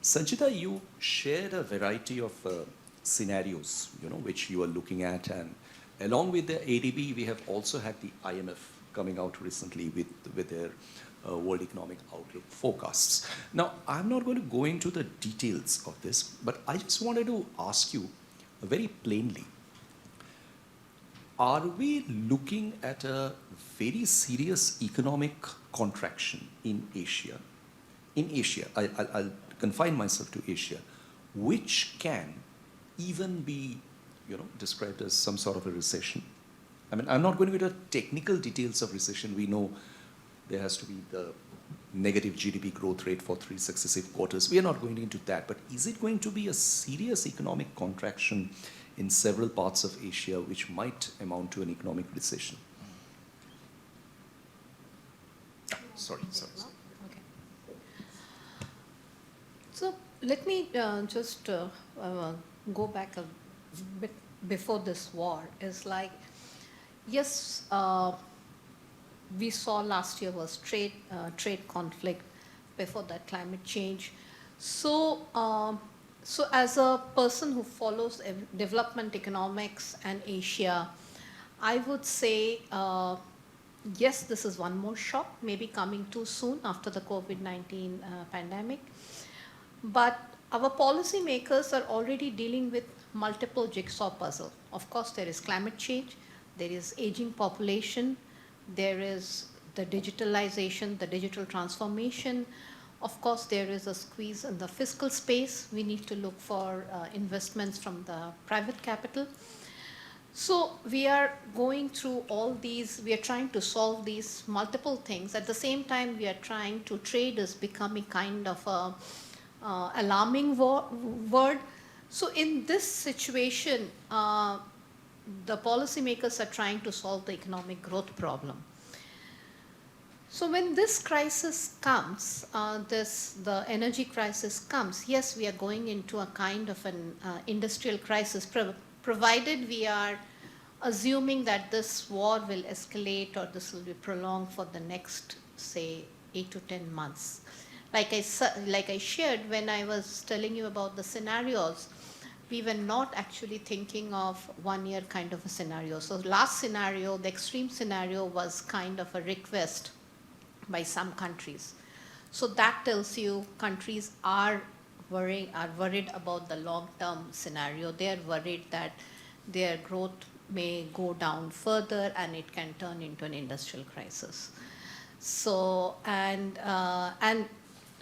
Sanchita, you shared a variety of scenarios, which you are looking at. And along with the ADB, we have also had the IMF coming out recently with their World Economic Outlook forecasts. Now, I'm not going to go into the details of this, but I just wanted to ask you very plainly, are we looking at a very serious economic contraction in Asia? In Asia, I'll confine myself to Asia, which can even be described as some sort of a recession. I mean, I'm not going to get into technical details of recession. We know there has to be the negative GDP growth rate for 3 successive quarters. We are not going into that, but is it going to be a serious economic contraction in several parts of Asia which might amount to an economic recession? Sorry. Okay. So let me just go back a bit before this war. It's like, yes, we saw last year was trade conflict, before that climate change. So, so as a person who follows development economics and Asia, I would say, yes, this is one more shock, maybe coming too soon after the COVID-19 pandemic. But our policymakers are already dealing with multiple jigsaw puzzle. Of course, there is climate change, there is aging population, there is the digitalization, the digital transformation. Of course, there is a squeeze in the fiscal space. We need to look for investments from the private capital. So we are going through all these, we are trying to solve these multiple things. At the same time, we are trying to, trade is becoming kind of a alarming word. So in this situation, the policymakers are trying to solve the economic growth problem. So when this crisis comes, the energy crisis comes, yes, we are going into a kind of an industrial crisis, provided we are assuming that this war will escalate or this will be prolonged for the next, say, 8 to 10 months. Like I shared when I was telling you about the scenarios, we were not actually thinking of 1 year kind of a scenario. So last scenario, the extreme scenario, was kind of a request by some countries. So that tells you countries are worried about the long-term scenario. They are worried that their growth may go down further and it can turn into an industrial crisis. So, and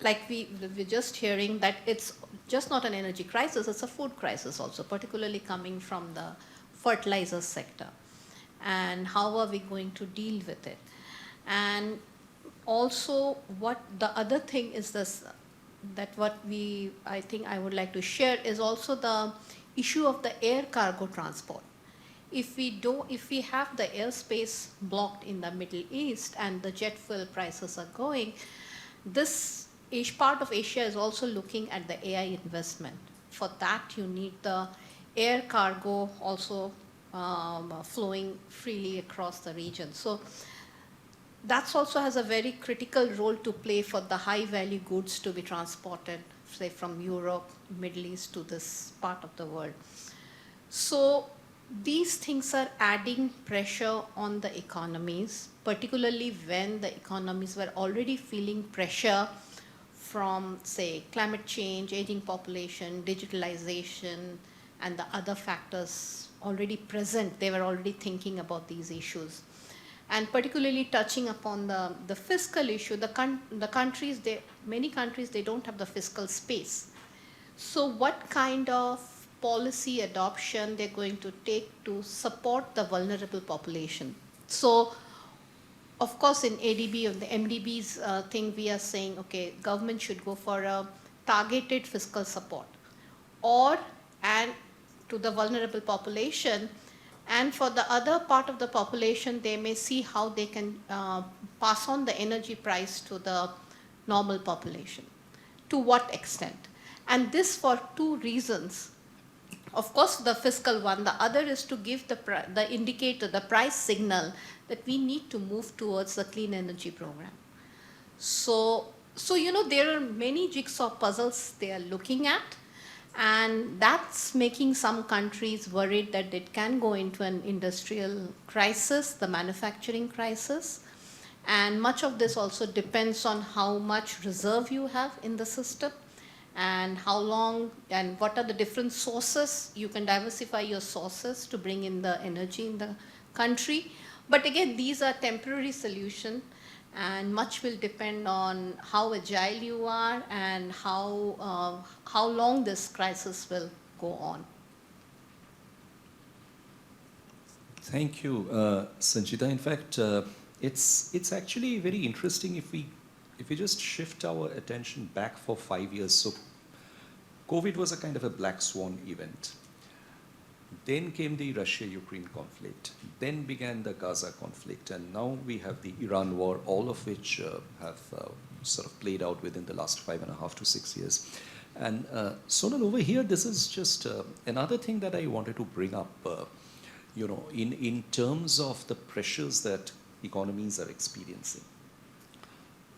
like we're just hearing that it's just not an energy crisis, it's a food crisis also, particularly coming from the fertilizer sector. And how are we going to deal with it? And also, what the other thing is this, that I think I would like to share is also the issue of the air cargo transport. If we have the airspace blocked in the Middle East and the jet fuel prices are going, this part of Asia is also looking at the AI investment. For that, you need the air cargo also flowing freely across the region. So that also has a very critical role to play for the high value goods to be transported, say from Europe, Middle East to this part of the world. So these things are adding pressure on the economies, particularly when the economies were already feeling pressure from, say, climate change, aging population, digitalization, and the other factors already present. They were already thinking about these issues. And particularly touching upon the fiscal issue, many countries, they don't have the fiscal space. So what kind of policy adoption they're going to take to support the vulnerable population? So, of course, in ADB, or the MDB's thing, we are saying, okay, government should go for a targeted fiscal support, and to the vulnerable population. And for the other part of the population, they may see how they can pass on the energy price to the normal population. To what extent? And this for two reasons. Of course, the fiscal one. The other is to give the indicator, the price signal, that we need to move towards the clean energy program. So there are many jigsaw puzzles they are looking at. And that's making some countries worried that it can go into an industrial crisis, the manufacturing crisis. And much of this also depends on how much reserve you have in the system and how long and what are the different sources. You can diversify your sources to bring in the energy in the country. But again, these are temporary solutions. And much will depend on how agile you are and how long this crisis will go on. Thank you, Sanjita. In fact, it's actually very interesting if we just shift our attention back for 5 years. So COVID was a kind of a black swan event. Then came the Russia-Ukraine conflict. Then began the Gaza conflict. And now we have the Iran war, all of which have sort of played out within the last 5.5 to 6 years. And Sonal, over here, this is just another thing that I wanted to bring up, in terms of the pressures that economies are experiencing.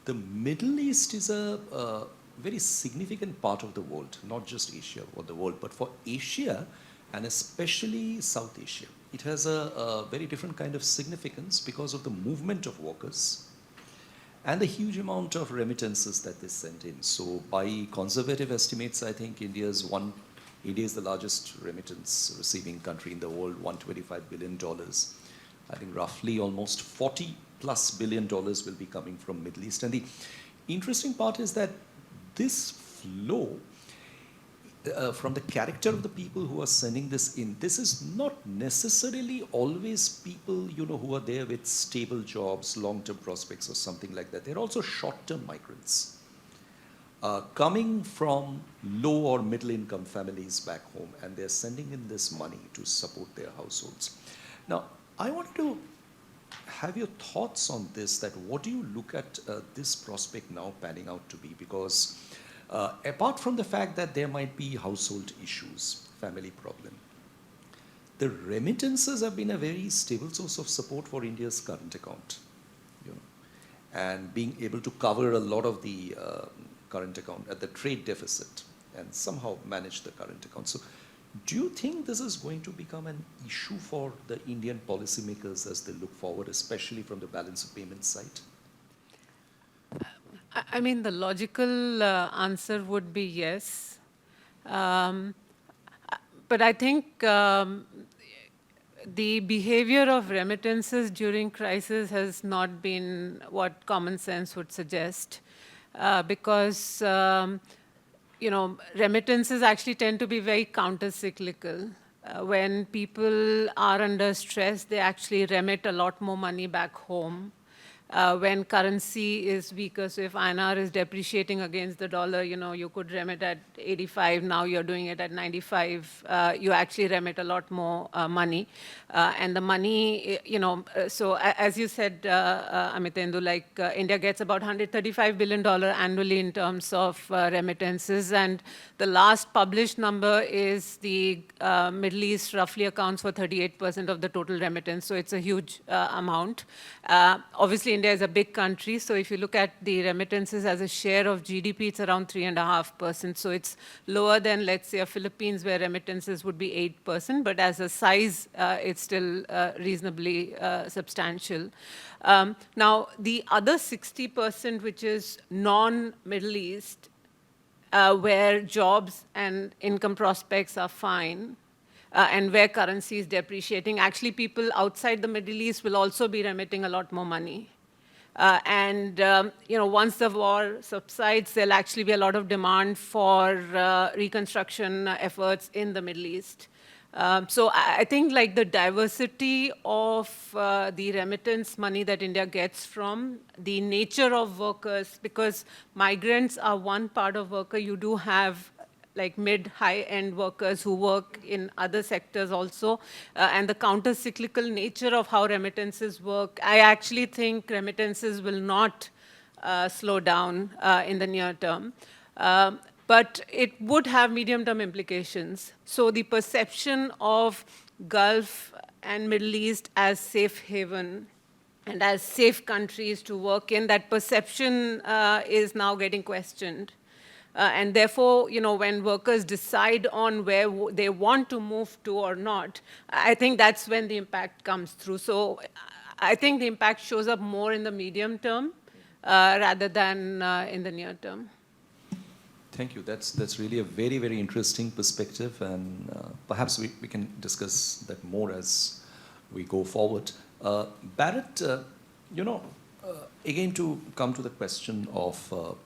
The Middle East is a very significant part of the world, not just Asia or the world, but for Asia, and especially South Asia. It has a very different kind of significance because of the movement of workers and the huge amount of remittances that they send in. So by conservative estimates, I think India is the largest remittance receiving country in the world, $125 billion. I think roughly almost $40+ billion will be coming from Middle East. And the interesting part is that this flow, from the character of the people who are sending this in, this is not necessarily always people, who are there with stable jobs, long-term prospects or something like that. They're also short-term migrants coming from low or middle-income families back home, and they're sending in this money to support their households. Now, I wanted to have your thoughts on this, that what do you look at this prospect now panning out to be? Because apart from the fact that there might be household issues, family problem, the remittances have been a very stable source of support for India's current account, and being able to cover a lot of the current account at the trade deficit and somehow manage the current account. So do you think this is going to become an issue for the Indian policymakers as they look forward, especially from the balance of payments side? I mean, the logical answer would be yes. But I think the behavior of remittances during crisis has not been what common sense would suggest, because remittances actually tend to be very counter-cyclical. When people are under stress, they actually remit a lot more money back home. When currency is weaker, so if INR is depreciating against the dollar, you could remit at 85, now you're doing it at 95, you actually remit a lot more money. And the money, so as you said, Amitendu, like India gets about $135 billion annually in terms of remittances, and the last published number is the Middle East roughly accounts for 38% of the total remittance, so it's a huge amount. Obviously, India is a big country, so if you look at the remittances as a share of GDP, it's around 3.5%. So it's lower than, let's say, a Philippines, where remittances would be 8%, but as a size, it's still reasonably substantial. Now, the other 60%, which is non-Middle East, where jobs and income prospects are fine, and where currency is depreciating, actually people outside the Middle East will also be remitting a lot more money. Once the war subsides, there'll actually be a lot of demand for reconstruction efforts in the Middle East. So I think like the diversity of the remittance money that India gets from the nature of workers, because migrants are one part of worker, you do have like mid, high-end workers who work in other sectors also, and the counter-cyclical nature of how remittances work, I actually think remittances will not slow down in the near term. But it would have medium-term implications. So the perception of Gulf and Middle East as safe haven and as safe countries to work in, that perception is now getting questioned. And therefore, when workers decide on where they want to move to or not, I think that's when the impact comes through. So I think the impact shows up more in the medium term rather than in the near term. Thank you. That's really a very, very interesting perspective, and perhaps we can discuss that more as we go forward. Barrett, again to come to the question of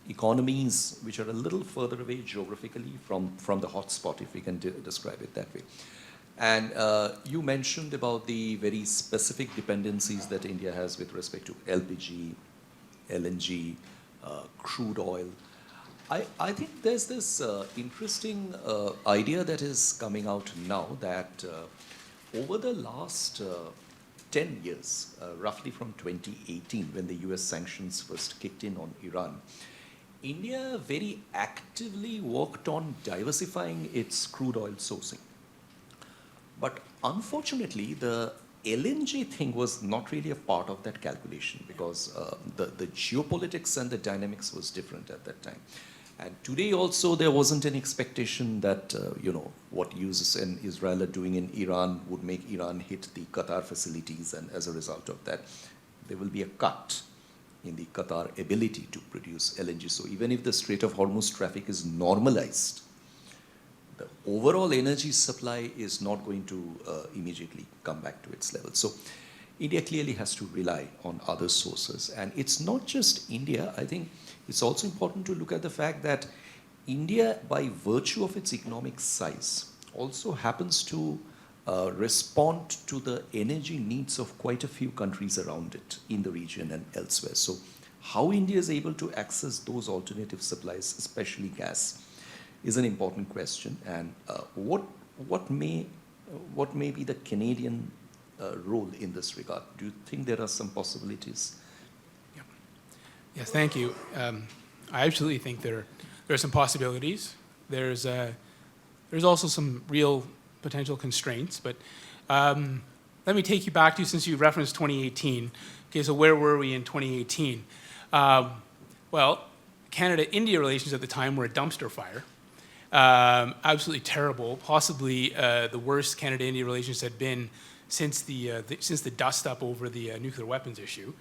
economies which are a little further away geographically from the hotspot, if we can describe it that way. And you mentioned about the very specific dependencies that India has with respect to LPG, LNG, crude oil. I think there's this interesting idea that is coming out now that over the last 10 years, roughly from 2018, when the US sanctions first kicked in on Iran, India very actively worked on diversifying its crude oil sourcing. But unfortunately, the LNG thing was not really a part of that calculation, because the geopolitics and the dynamics was different at that time. And today also there wasn't an expectation that what US and Israel are doing in Iran would make Iran hit the Qatar facilities, and as a result of that, there will be a cut in the Qatar ability to produce LNG. So even if the Strait of Hormuz traffic is normalized, the overall energy supply is not going to immediately come back to its level. So India clearly has to rely on other sources. And it's not just India. I think it's also important to look at the fact that India, by virtue of its economic size, also happens to respond to the energy needs of quite a few countries around it in the region and elsewhere. So how India is able to access those alternative supplies, especially gas, is an important question. And what may be the Canadian role in this regard? Do you think there are some possibilities? Yeah. Yes, thank you. I absolutely think there are some possibilities. There's also some real potential constraints, but let me take you back to, since you referenced 2018. Okay, so where were we in 2018? Well, Canada-India relations at the time were a dumpster fire. Absolutely terrible, possibly the worst Canada-India relations had been since the dust-up over the nuclear weapons issue.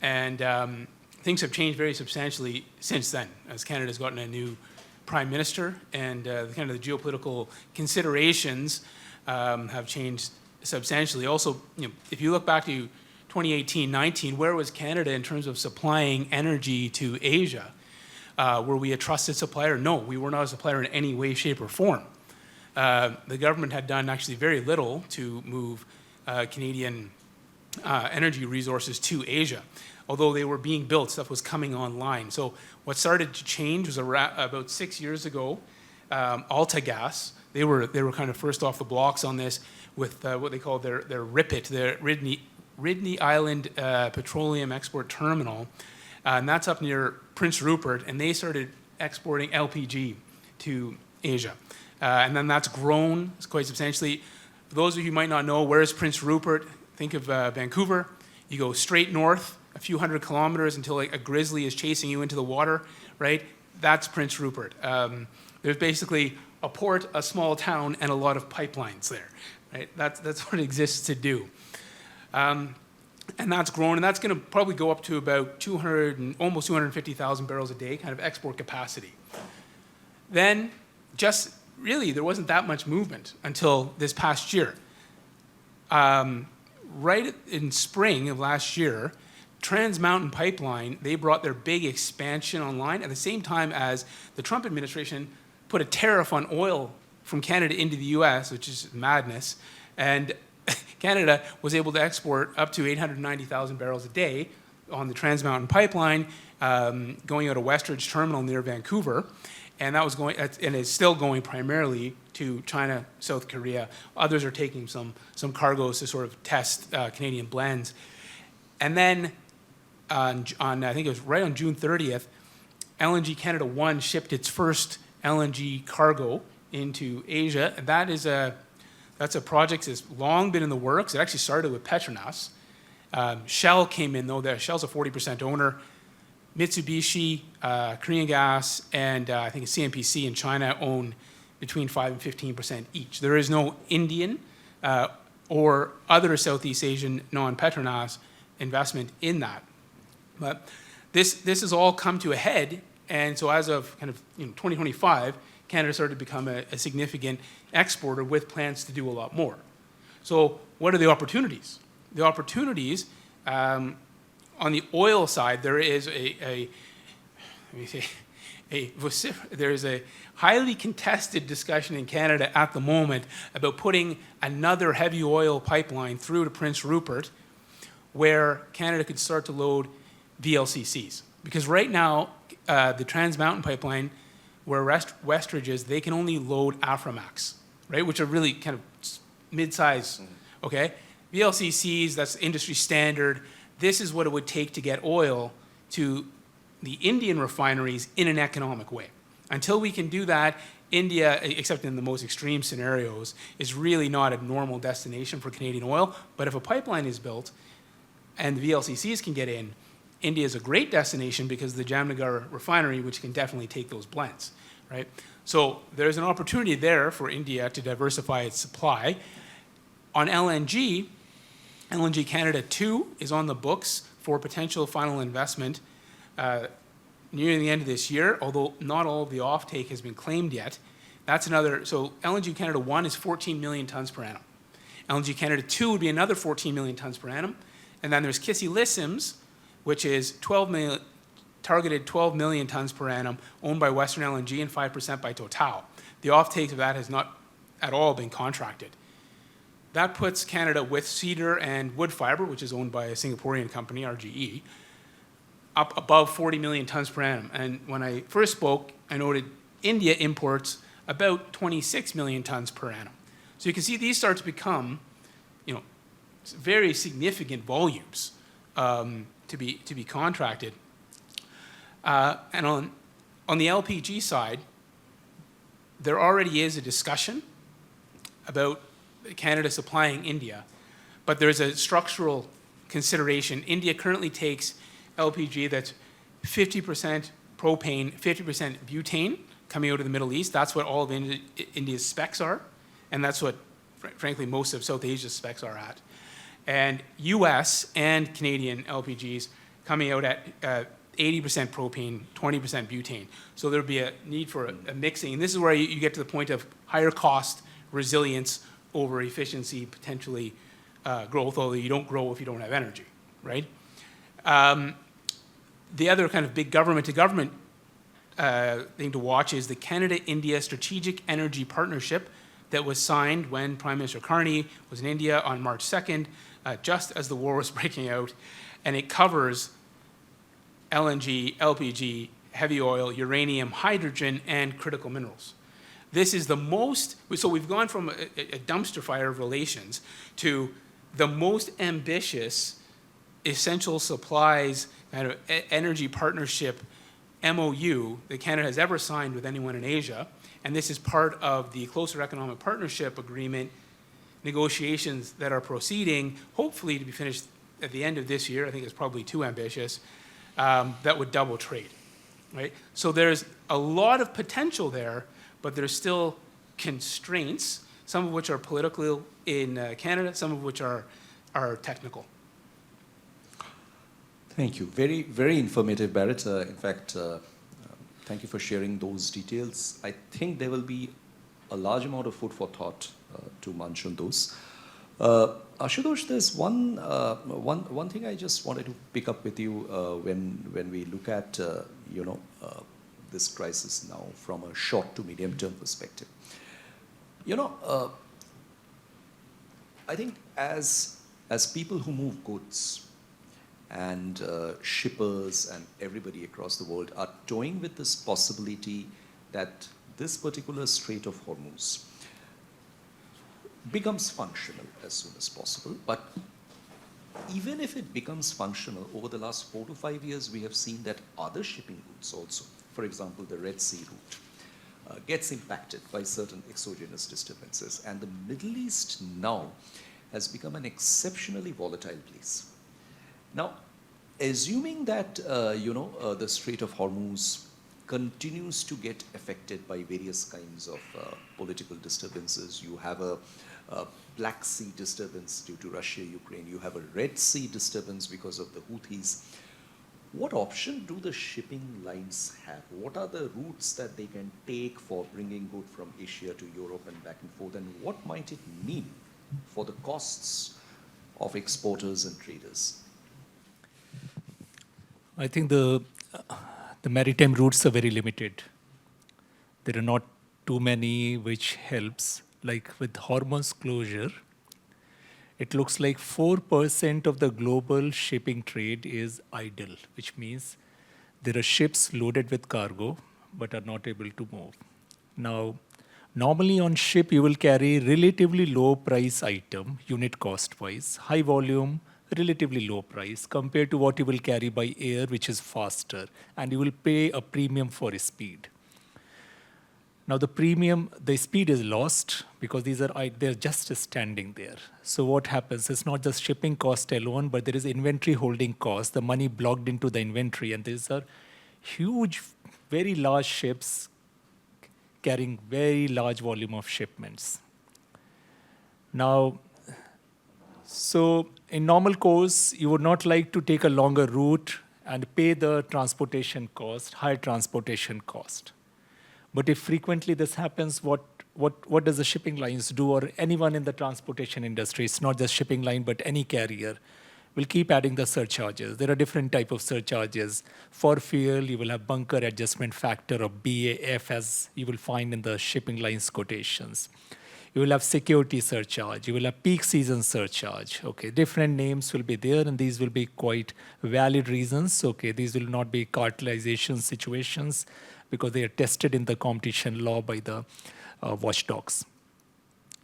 And things have changed very substantially since then, as Canada's gotten a new prime minister, and kind of the geopolitical considerations have changed substantially. Also, if you look back to 2018-19, where was Canada in terms of supplying energy to Asia? Were we a trusted supplier? No, we were not a supplier in any way, shape, or form. The government had done actually very little to move Canadian energy resources to Asia. Although they were being built, stuff was coming online. So what started to change was about 6 years ago. AltaGas, they were kind of first off the blocks on this with what they call their RIPET, their Ridney Island Petroleum Export Terminal, and that's up near Prince Rupert, and they started exporting LPG to Asia. And then that's grown quite substantially. For those of you who might not know, where is Prince Rupert? Think of Vancouver. You go straight north a few hundred kilometers until like a grizzly is chasing you into the water, right? That's Prince Rupert. There's basically a port, a small town, and a lot of pipelines there, right? That's what it exists to do. And that's grown, and that's going to probably go up to about almost 250,000 barrels a day, kind of export capacity. Then, just really, there wasn't that much movement until this past year. Right in spring of last year, Trans Mountain Pipeline, they brought their big expansion online at the same time as the Trump administration put a tariff on oil from Canada into the US, which is madness. And Canada was able to export up to 890,000 barrels a day on the Trans Mountain Pipeline, going out of Westridge Terminal near Vancouver, and that was going, and is still going primarily to China, South Korea. Others are taking some cargoes to sort of test Canadian blends, and then on I think it was right on June 30th, LNG Canada 1 shipped its first LNG cargo into Asia, and that's a project that's long been in the works. It actually started with Petronas. Shell came in, though. Shell's a 40% owner. Mitsubishi, Korean Gas, and I think CNPC in China own between 5 and 15% each. There is no Indian or other Southeast Asian non-Petronas investment in that. But this has all come to a head, and so as of kind of 2025, Canada started to become a significant exporter with plans to do a lot more. So what are the opportunities? The opportunities on the oil side, there is there is a highly contested discussion in Canada at the moment about putting another heavy oil pipeline through to Prince Rupert, where Canada could start to load VLCCs. Because right now, the Trans Mountain Pipeline, where Westridge is, they can only load Aframax, right? Which are really kind of mid-size, okay? VLCCs, that's industry standard. This is what it would take to get oil to the Indian refineries in an economic way. Until we can do that, India, except in the most extreme scenarios, is really not a normal destination for Canadian oil. But if a pipeline is built and the VLCCs can get in, India is a great destination because of the Jamnagar refinery, which can definitely take those blends, right? So there's an opportunity there for India to diversify its supply. On LNG, LNG Canada 2 is on the books for potential final investment near the end of this year, although not all of the offtake has been claimed yet. That's another, so LNG Canada 1 is 14 million tons per annum. LNG Canada 2 would be another 14 million tons per annum. And then there's Kissy Lissim's, which is 12 targeted 12 million tons per annum owned by Western LNG and 5% by Total. The offtake of that has not at all been contracted. That puts Canada with Cedar and Wood Fibre, which is owned by a Singaporean company, RGE, up above 40 million tons per annum. And when I first spoke, I noted India imports about 26 million tons per annum. So you can see these start to become, very significant volumes to be contracted. And on the LPG side, there already is a discussion about Canada supplying India, but there's a structural consideration. India currently takes LPG that's 50% propane, 50% butane coming out of the Middle East. That's what all of India's specs are, and that's what, frankly, most of South Asia's specs are at. And US and Canadian LPGs coming out at 80% propane, 20% butane. So there'll be a need for a mixing. And this is where you get to the point of higher cost, resilience over efficiency, potentially growth, although you don't grow if you don't have energy, right? The other kind of big government-to-government thing to watch is the Canada-India Strategic Energy Partnership that was signed when Prime Minister Carney was in India on March 2nd, just as the war was breaking out. And it covers LNG, LPG, heavy oil, uranium, hydrogen, and critical minerals. This is the most, so we've gone from a dumpster fire of relations to the most ambitious essential supplies kind of energy partnership MOU that Canada has ever signed with anyone in Asia. And this is part of the Closer Economic Partnership Agreement negotiations that are proceeding, hopefully to be finished at the end of this year. I think it's probably too ambitious. That would double trade, right? So there's a lot of potential there, but there's still constraints, some of which are political in Canada, some of which are technical. Thank you. Very, very informative, Barrett. In fact, thank you for sharing those details. I think there will be a large amount of food for thought to munch on those. Ashutosh, there's one thing I just wanted to pick up with you when we look at this crisis now from a short to medium term perspective. I think as people who move goods and shippers and everybody across the world are toying with this possibility that this particular Strait of Hormuz becomes functional as soon as possible. But even if it becomes functional, over the last 4 to 5 years, we have seen that other shipping routes also, for example, the Red Sea route, gets impacted by certain exogenous disturbances. And the Middle East now has become an exceptionally volatile place. Now, assuming that the Strait of Hormuz continues to get affected by various kinds of political disturbances, you have a Black Sea disturbance due to Russia, Ukraine, you have a Red Sea disturbance because of the Houthis. What option do the shipping lines have? What are the routes that they can take for bringing good from Asia to Europe and back and forth? And what might it mean for the costs of exporters and traders? I think the maritime routes are very limited. There are not too many which helps. Like with Hormuz closure, it looks like 4% of the global shipping trade is idle, which means there are ships loaded with cargo but are not able to move. Now, normally on ship, you will carry relatively low price item, unit cost wise, high volume, relatively low price compared to what you will carry by air, which is faster, and you will pay a premium for speed. Now the speed is lost because they're just standing there. So what happens, it's not just shipping cost alone, but there is inventory holding cost, the money blocked into the inventory, and these are huge, very large ships carrying very large volume of shipments. Now, so in normal course, you would not like to take a longer route and pay the transportation cost, higher transportation cost. But if frequently this happens, what does the shipping lines do, or anyone in the transportation industry? It's not just shipping line, but any carrier. will keep adding the surcharges. There are different type of surcharges. For fuel, you will have bunker adjustment factor of BAF, as you will find in the shipping lines quotations. You will have security surcharge. You will have peak season surcharge. Okay, different names will be there, and these will be quite valid reasons. Okay, these will not be cartelization situations because they are tested in the competition law by the watchdogs.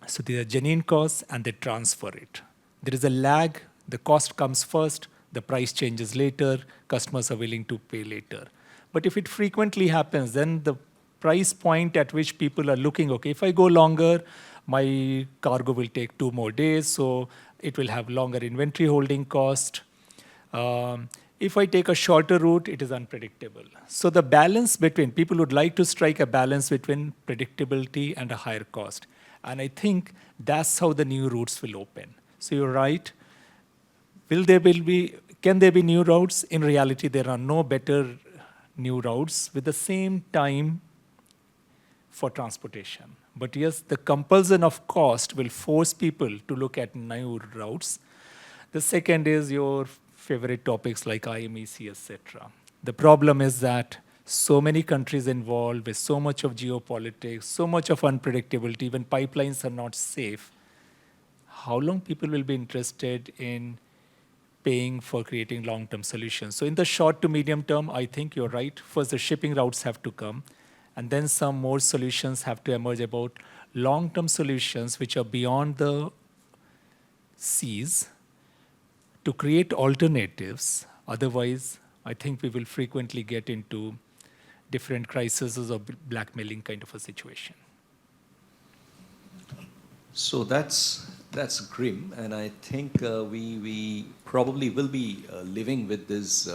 So these are genuine costs, and they transfer it. There is a lag. The cost comes first. The price changes later. Customers are willing to pay later. But if it frequently happens, then the price point at which people are looking, okay, if I go longer, my cargo will take 2 more days, so it will have longer inventory holding cost. If I take a shorter route, it is unpredictable. So the balance between, people would like to strike a balance between predictability and a higher cost. And I think that's how the new routes will open. So you're right. Can there be new routes? In reality, there are no better new routes with the same time for transportation. But yes, the compulsion of cost will force people to look at new routes. The second is your favorite topics like IMEC, etc. The problem is that so many countries involved with so much of geopolitics, so much of unpredictability, even pipelines are not safe. How long people will be interested in paying for creating long-term solutions? So in the short to medium term, I think you're right. First, the shipping routes have to come. And then some more solutions have to emerge about long-term solutions which are beyond the seas to create alternatives. Otherwise, I think we will frequently get into different crises or blackmailing kind of a situation. So that's grim, and I think we probably will be living with these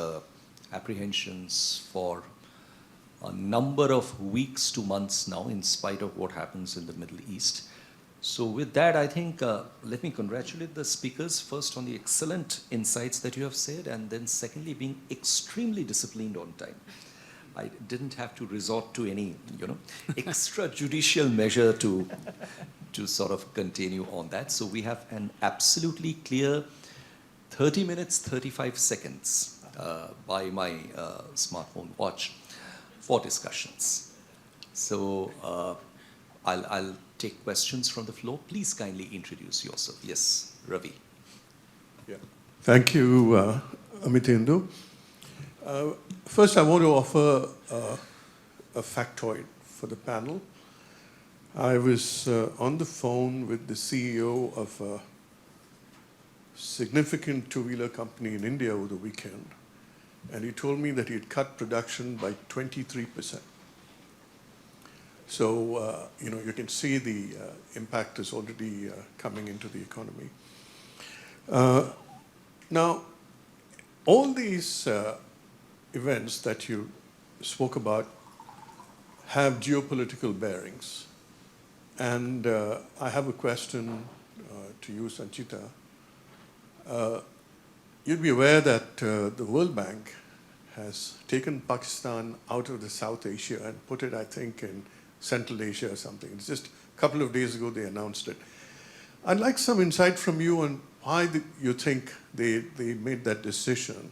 apprehensions for a number of weeks to months now, in spite of what happens in the Middle East. So with that, I think, let me congratulate the speakers first on the excellent insights that you have said, and then secondly, being extremely disciplined on time. I didn't have to resort to any, extrajudicial measure to sort of continue on that. So we have an absolutely clear 30 minutes, 35 seconds by my smartphone watch for discussions. So I'll take questions from the floor. Please kindly introduce yourself. Yes, Ravi. Yeah. Thank you, Amithendu. First, I want to offer a factoid for the panel. I was on the phone with the CEO of a significant two-wheeler company in India over the weekend, and he told me that he had cut production by 23%. So, you can see the impact is already coming into the economy. Now, all these events that you spoke about have geopolitical bearings. And I have a question to you, Sanchita. You'd be aware that the World Bank has taken Pakistan out of the South Asia and put it, I think, in Central Asia or something. It's just a couple of days ago they announced it. I'd like some insight from you on why you think they made that decision,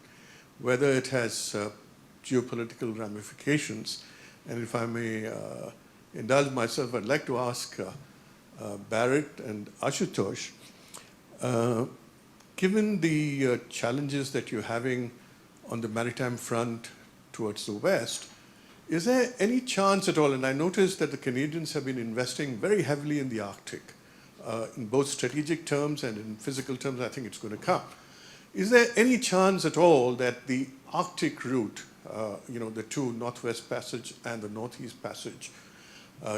whether it has geopolitical ramifications. And if I may indulge myself, I'd like to ask Barrett and Ashutosh, given the challenges that you're having on the maritime front towards the west, is there any chance at all, and I noticed that the Canadians have been investing very heavily in the Arctic, in both strategic terms and in physical terms, I think it's going to come. Is there any chance at all that the Arctic route, the two Northwest Passage and the Northeast Passage,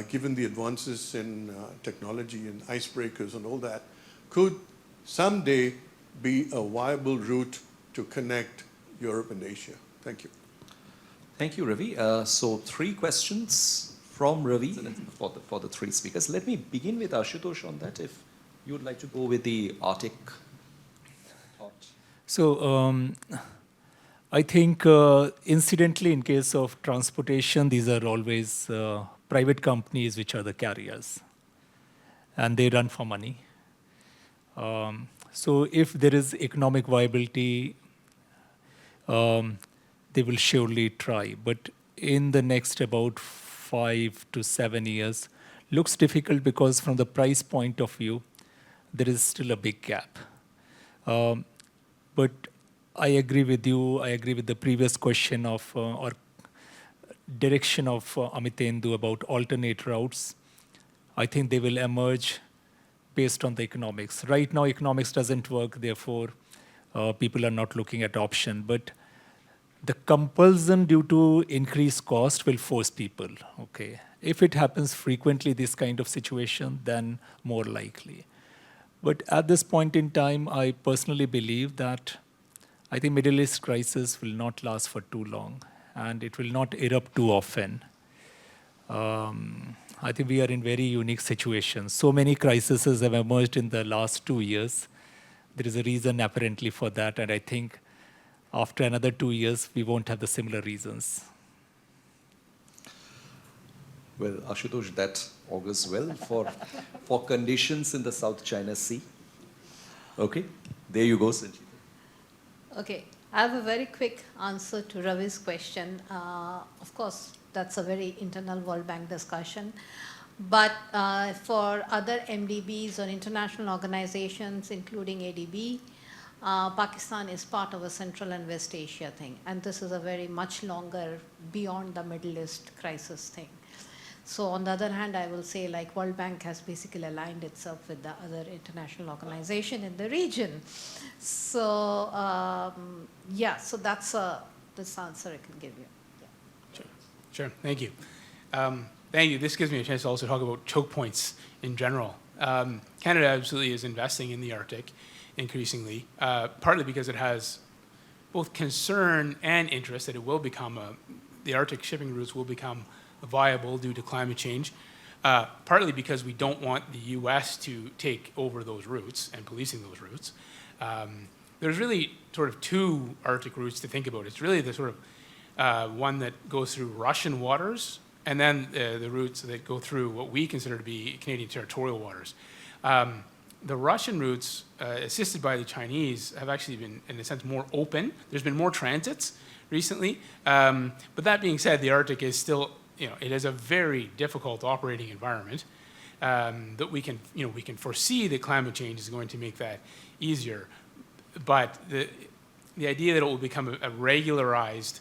given the advances in technology and icebreakers and all that, could someday be a viable route to connect Europe and Asia? Thank you. Thank you, Ravi. So 3 questions from Ravi for the 3 speakers. Let me begin with Ashutosh on that, if you would like to go with the Arctic thought. So I think incidentally, in case of transportation, these are always private companies which are the carriers, and they run for money. So if there is economic viability, they will surely try. But in the next about 5 to 7 years, looks difficult because from the price point of view, there is still a big gap. But I agree with you. I agree with the previous question of or direction of Amitendu about alternate routes. I think they will emerge based on the economics. Right now, economics doesn't work. Therefore, people are not looking at option. But the compulsion due to increased cost will force people. Okay, if it happens frequently, this kind of situation, then more likely. But at this point in time, I personally believe that I think Middle East crisis will not last for too long, and it will not erupt too often. I think we are in very unique situations. So many crises have emerged in the last 2 years. There is a reason apparently for that, and I think after another 2 years, we won't have the similar reasons. Well, Ashutosh, that augurs well for conditions in the South China Sea. Okay, there you go, Sanjeev. Okay, I have a very quick answer to Ravi's question. Of course, that's a very internal World Bank discussion. But for other MDBs or international organizations, including ADB, Pakistan is part of a Central and West Asia thing. And this is a very much longer, beyond the Middle East crisis thing. So on the other hand, I will say like World Bank has basically aligned itself with the other international organization in the region. So yeah, so that's this answer I can give you. Yeah. Sure, thank you. Thank you. This gives me a chance to also talk about choke points in general. Canada absolutely is investing in the Arctic increasingly, partly because it has both concern and interest that it will become the Arctic shipping routes will become viable due to climate change, partly because we don't want the US to take over those routes and policing those routes. There's really sort of two Arctic routes to think about. It's really the sort of one that goes through Russian waters, and then the routes that go through what we consider to be Canadian territorial waters. The Russian routes, assisted by the Chinese, have actually been, in a sense, more open. There's been more transits recently. But that being said, the Arctic is still, it is a very difficult operating environment that we can foresee that climate change is going to make that easier. But the idea that it will become a regularized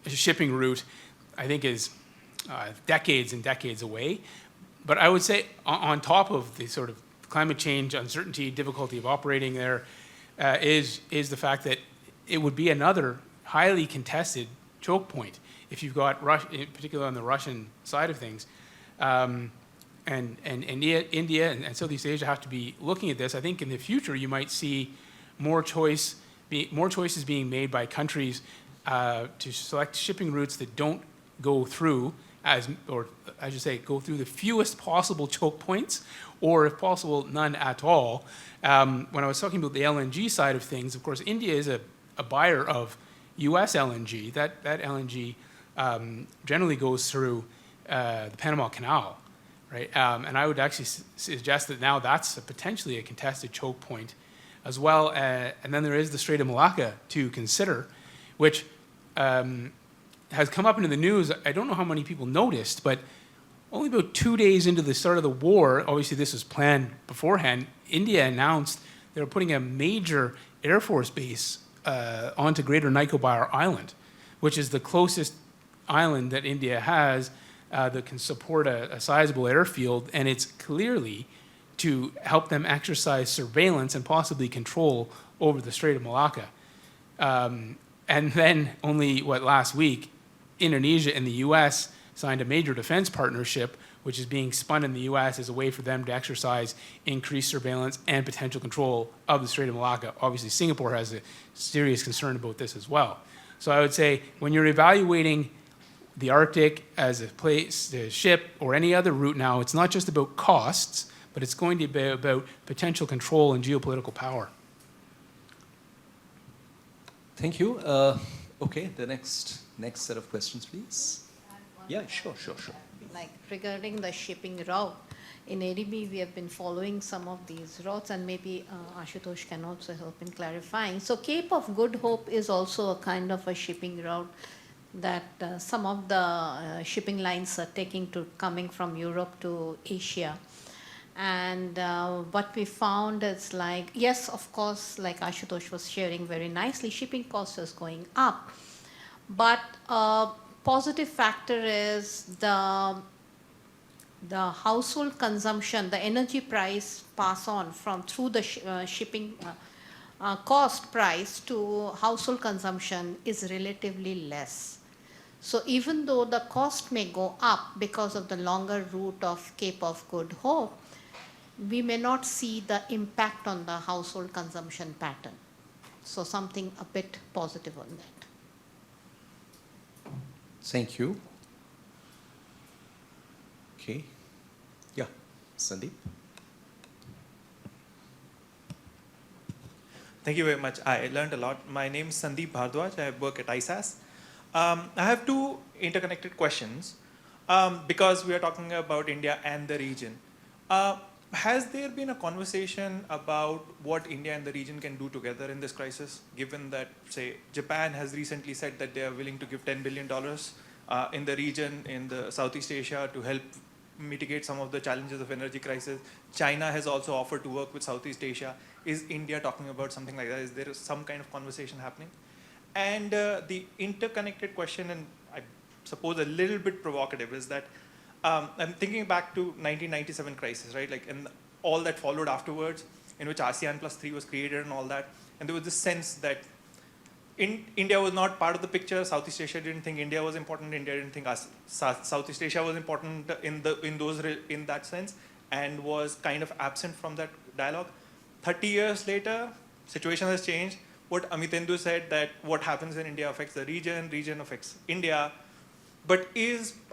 shipping route, I think, is decades and decades away. But I would say on top of the sort of climate change uncertainty, difficulty of operating there, is the fact that it would be another highly contested choke point if you've got, in particular on the Russian side of things, and India and Southeast Asia have to be looking at this. I think in the future you might see more choices being made by countries to select shipping routes that don't go through go through the fewest possible choke points, or if possible, none at all. When I was talking about the LNG side of things, of course, India is a buyer of US LNG. That LNG generally goes through the Panama Canal, right? And I would actually suggest that now that's potentially a contested choke point as well. And then there is the Strait of Malacca to consider, which has come up into the news. I don't know how many people noticed, but only about 2 days into the start of the war, obviously this was planned beforehand, India announced they were putting a major Air Force base onto Greater Nicobar Island, which is the closest island that India has that can support a sizable airfield, and it's clearly to help them exercise surveillance and possibly control over the Strait of Malacca. And then only, last week, Indonesia and the US signed a major defense partnership, which is being spun in the US as a way for them to exercise increased surveillance and potential control of the Strait of Malacca. Obviously, Singapore has a serious concern about this as well. So I would say when you're evaluating the Arctic as a place to ship or any other route now, it's not just about costs, but it's going to be about potential control and geopolitical power. Thank you. Okay, the next set of questions, please. Yeah, sure. Like regarding the shipping route, in ADB, we have been following some of these routes, and maybe Ashutosh can also help in clarifying. So Cape of Good Hope is also a kind of a shipping route that some of the shipping lines are coming from Europe to Asia. And what we found is like, yes, of course, like Ashutosh was sharing very nicely, shipping cost is going up. But positive factor is the household consumption, the energy price pass on from through the shipping cost price to household consumption is relatively less. So even though the cost may go up because of the longer route of Cape of Good Hope, we may not see the impact on the household consumption pattern. So something a bit positive on that. Thank you. Okay. Yeah, Sandeep. Thank you very much. I learned a lot. My name is Sandeep Bhardwaj. I work at ISAS. I have two interconnected questions because we are talking about India and the region. Has there been a conversation about what India and the region can do together in this crisis, given that, say, Japan has recently said that they are willing to give $10 billion in the region, in the Southeast Asia, to help mitigate some of the challenges of energy crisis. China has also offered to work with Southeast Asia. Is India talking about something like that? Is there some kind of conversation happening? And the interconnected question, and I suppose a little bit provocative, is that I'm thinking back to 1997 crisis, right? Like, and all that followed afterwards, in which ASEAN plus 3 was created and all that. And there was this sense that India was not part of the picture. Southeast Asia didn't think India was important. India didn't think Southeast Asia was important in that sense, and was kind of absent from that dialogue. 30 years later, situation has changed. What Amitendu said, that what happens in India affects the region, region affects India. But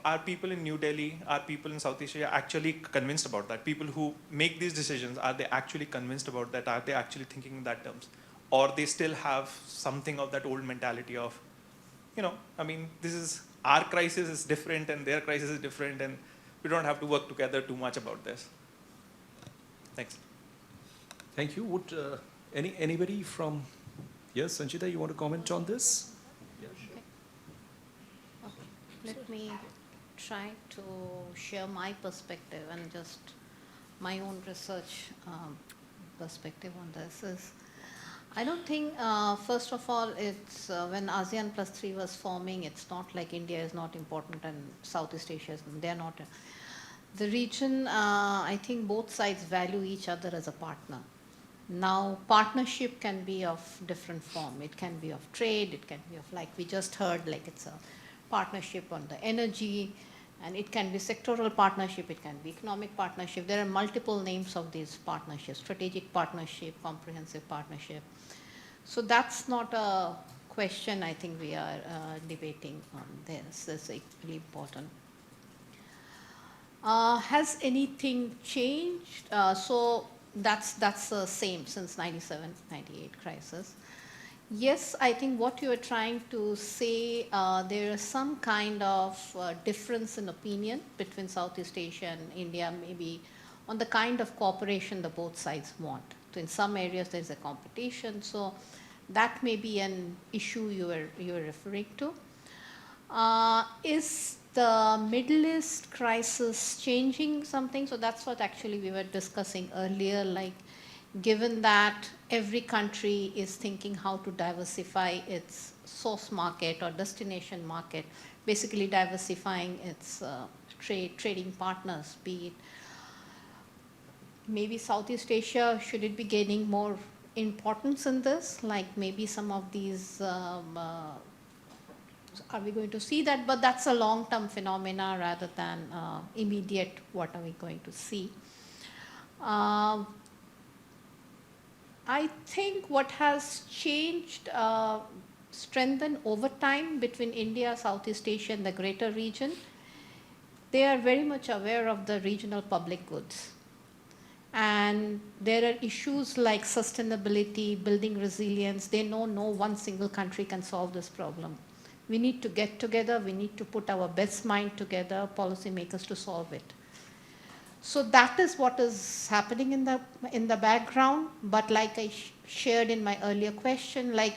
are people in New Delhi, are people in Southeast Asia actually convinced about that? People who make these decisions, are they actually convinced about that? Are they actually thinking in that terms? Or they still have something of that old mentality of, I mean, our crisis is different and their crisis is different, and we don't have to work together too much about this. Thanks. Thank you. Would anybody from, yes, Sanchita, you want to comment on this? Yeah, sure. Okay. Let me try to share my perspective and just my own research perspective on this is, I don't think, first of all, it's when ASEAN plus 3 was forming, it's not like India is not important and Southeast Asia is, they're not. The region, I think both sides value each other as a partner. Now, partnership can be of different form. It can be of trade, it can be of, like we just heard, like it's a partnership on the energy, and it can be sectoral partnership, it can be economic partnership. There are multiple names of these partnerships: strategic partnership, comprehensive partnership. So that's not a question I think we are debating on this. This is equally important. Has anything changed? So that's the same since 97, 98 crisis. Yes, I think what you are trying to say, there is some kind of difference in opinion between Southeast Asia and India, maybe on the kind of cooperation the both sides want. So in some areas there's a competition, so that may be an issue you are referring to. Is the Middle East crisis changing something? So that's what actually we were discussing earlier, like given that every country is thinking how to diversify its source market or destination market, basically diversifying its trading partners, be it maybe Southeast Asia, should it be gaining more importance in this? Like maybe some of these, are we going to see that? But that's a long-term phenomena rather than immediate, what are we going to see? I think what has changed, strengthened over time between India, Southeast Asia, and the greater region, they are very much aware of the regional public goods. And there are issues like sustainability, building resilience. They know no one single country can solve this problem. We need to get together, we need to put our best mind together, policymakers, to solve it. So that is what is happening in the background. But like I shared in my earlier question, like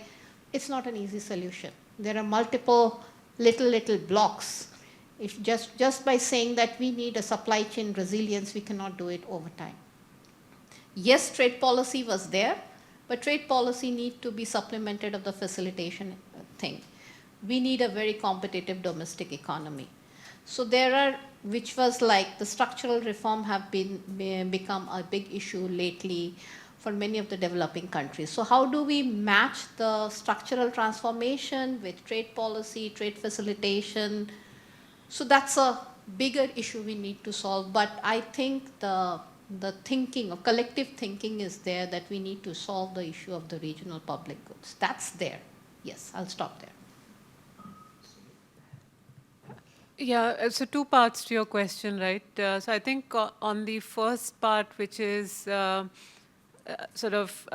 it's not an easy solution. There are multiple little blocks. If just by saying that we need a supply chain resilience, we cannot do it over time. Yes, trade policy was there, but trade policy need to be supplemented of the facilitation thing. We need a very competitive domestic economy. So there are, which was like the structural reform have become a big issue lately for many of the developing countries. So how do we match the structural transformation with trade policy, trade facilitation? So that's a bigger issue we need to solve. But I think the thinking, or collective thinking is there that we need to solve the issue of the regional public goods. That's there. Yes, I'll stop there. Yeah, so two parts to your question, right? So I think on the first part, which is sort of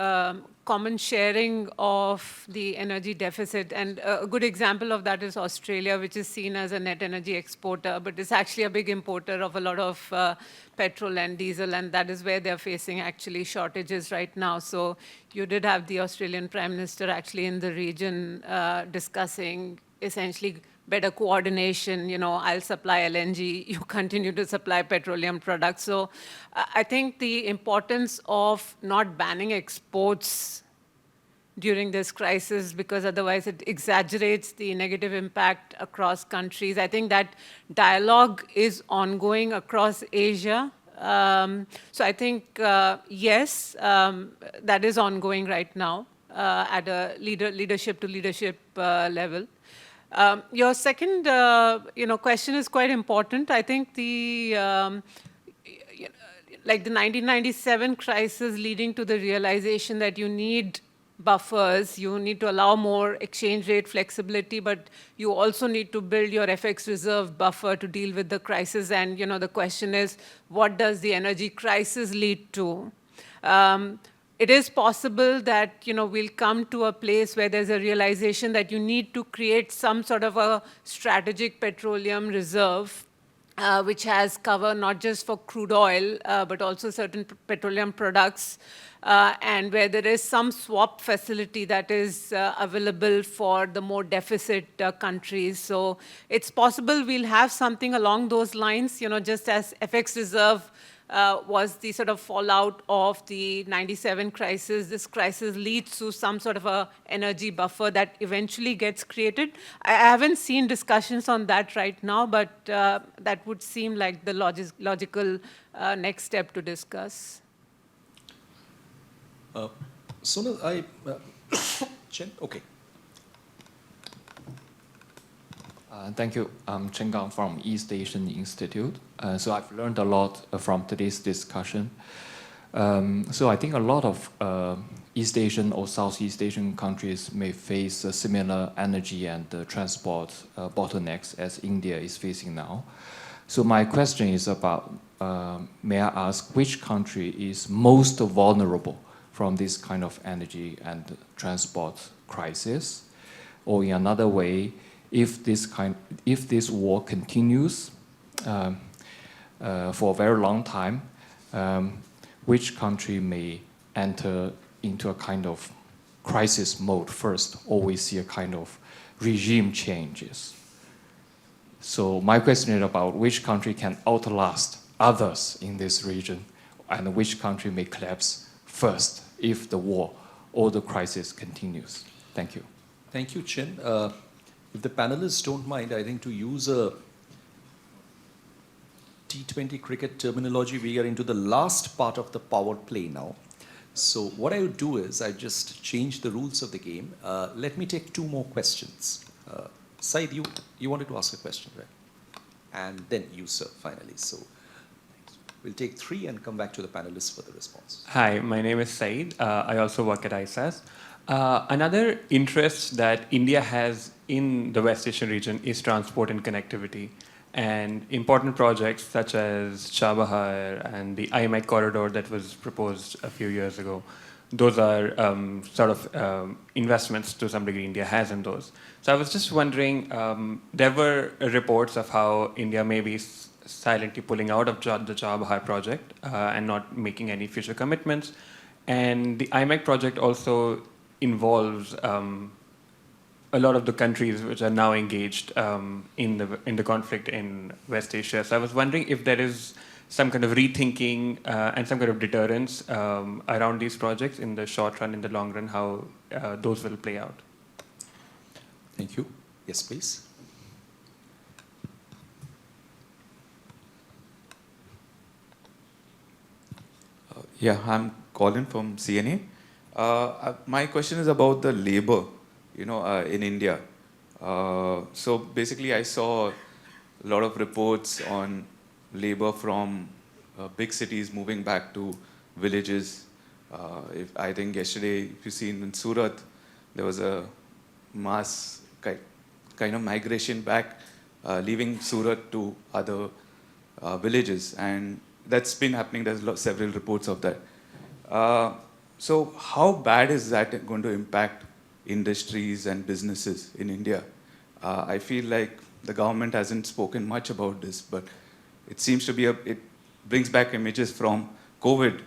common sharing of the energy deficit, and a good example of that is Australia, which is seen as a net energy exporter, but is actually a big importer of a lot of petrol and diesel, and that is where they're facing actually shortages right now. So you did have the Australian Prime Minister actually in the region discussing essentially better coordination, I'll supply LNG, you continue to supply petroleum products. So I think the importance of not banning exports during this crisis, because otherwise it exaggerates the negative impact across countries. I think that dialogue is ongoing across Asia. So I think, yes, that is ongoing right now at a leadership to leadership level. Your second, question is quite important. I think like the 1997 crisis leading to the realization that you need buffers, you need to allow more exchange rate flexibility, but you also need to build your FX reserve buffer to deal with the crisis. And, the question is, what does the energy crisis lead to? It is possible that we'll come to a place where there's a realization that you need to create some sort of a strategic petroleum reserve, which has cover not just for crude oil, but also certain petroleum products, and where there is some swap facility that is available for the more deficit countries. So it's possible we'll have something along those lines, just as FX reserve was the sort of fallout of the 97 crisis. This crisis leads to some sort of a energy buffer that eventually gets created. I haven't seen discussions on that right now, but that would seem like the logical next step to discuss. Sonal, Chen? Okay. Thank you. I'm Chen Gang from East Asian Institute. So I've learned a lot from today's discussion. So I think a lot of East Asian or Southeast Asian countries may face similar energy and transport bottlenecks as India is facing now. So my question is about, may I ask, which country is most vulnerable from this kind of energy and transport crisis? Or in another way, if this war continues for a very long time, which country may enter into a kind of crisis mode first, or we see a kind of regime changes? So my question is about which country can outlast others in this region, and which country may collapse first if the war or the crisis continues. Thank you. Thank you, Chen. If the panelists don't mind, I think to use a T20 cricket terminology, we are into the last part of the power play now. So what I would do is I just change the rules of the game. Let me take two more questions. Said, you wanted to ask a question, right? And then you, sir, finally. So we'll take three and come back to the panelists for the response. Hi, my name is Said. I also work at ISAS. Another interest that India has in the West Asian region is transport and connectivity. And important projects such as Chabahar and the IMEC corridor that was proposed a few years ago, those are investments to some degree India has in those. So I was just wondering, there were reports of how India may be silently pulling out of the Chabahar project and not making any future commitments. And the IMEC project also involves a lot of the countries which are now engaged in the conflict in West Asia. So I was wondering if there is some kind of rethinking and some kind of deterrence around these projects in the short run, in the long run, how those will play out. Thank you. Yes, please. Yeah, I'm Colin from CNA. My question is about the labor, in India. So basically, I saw a lot of reports on labor from big cities moving back to villages. I think yesterday, if you seen in Surat, there was a mass kind of migration back, leaving Surat to other villages, and that's been happening. There's several reports of that. So how bad is that going to impact industries and businesses in India? I feel like the government hasn't spoken much about this, but it seems to be it brings back images from COVID,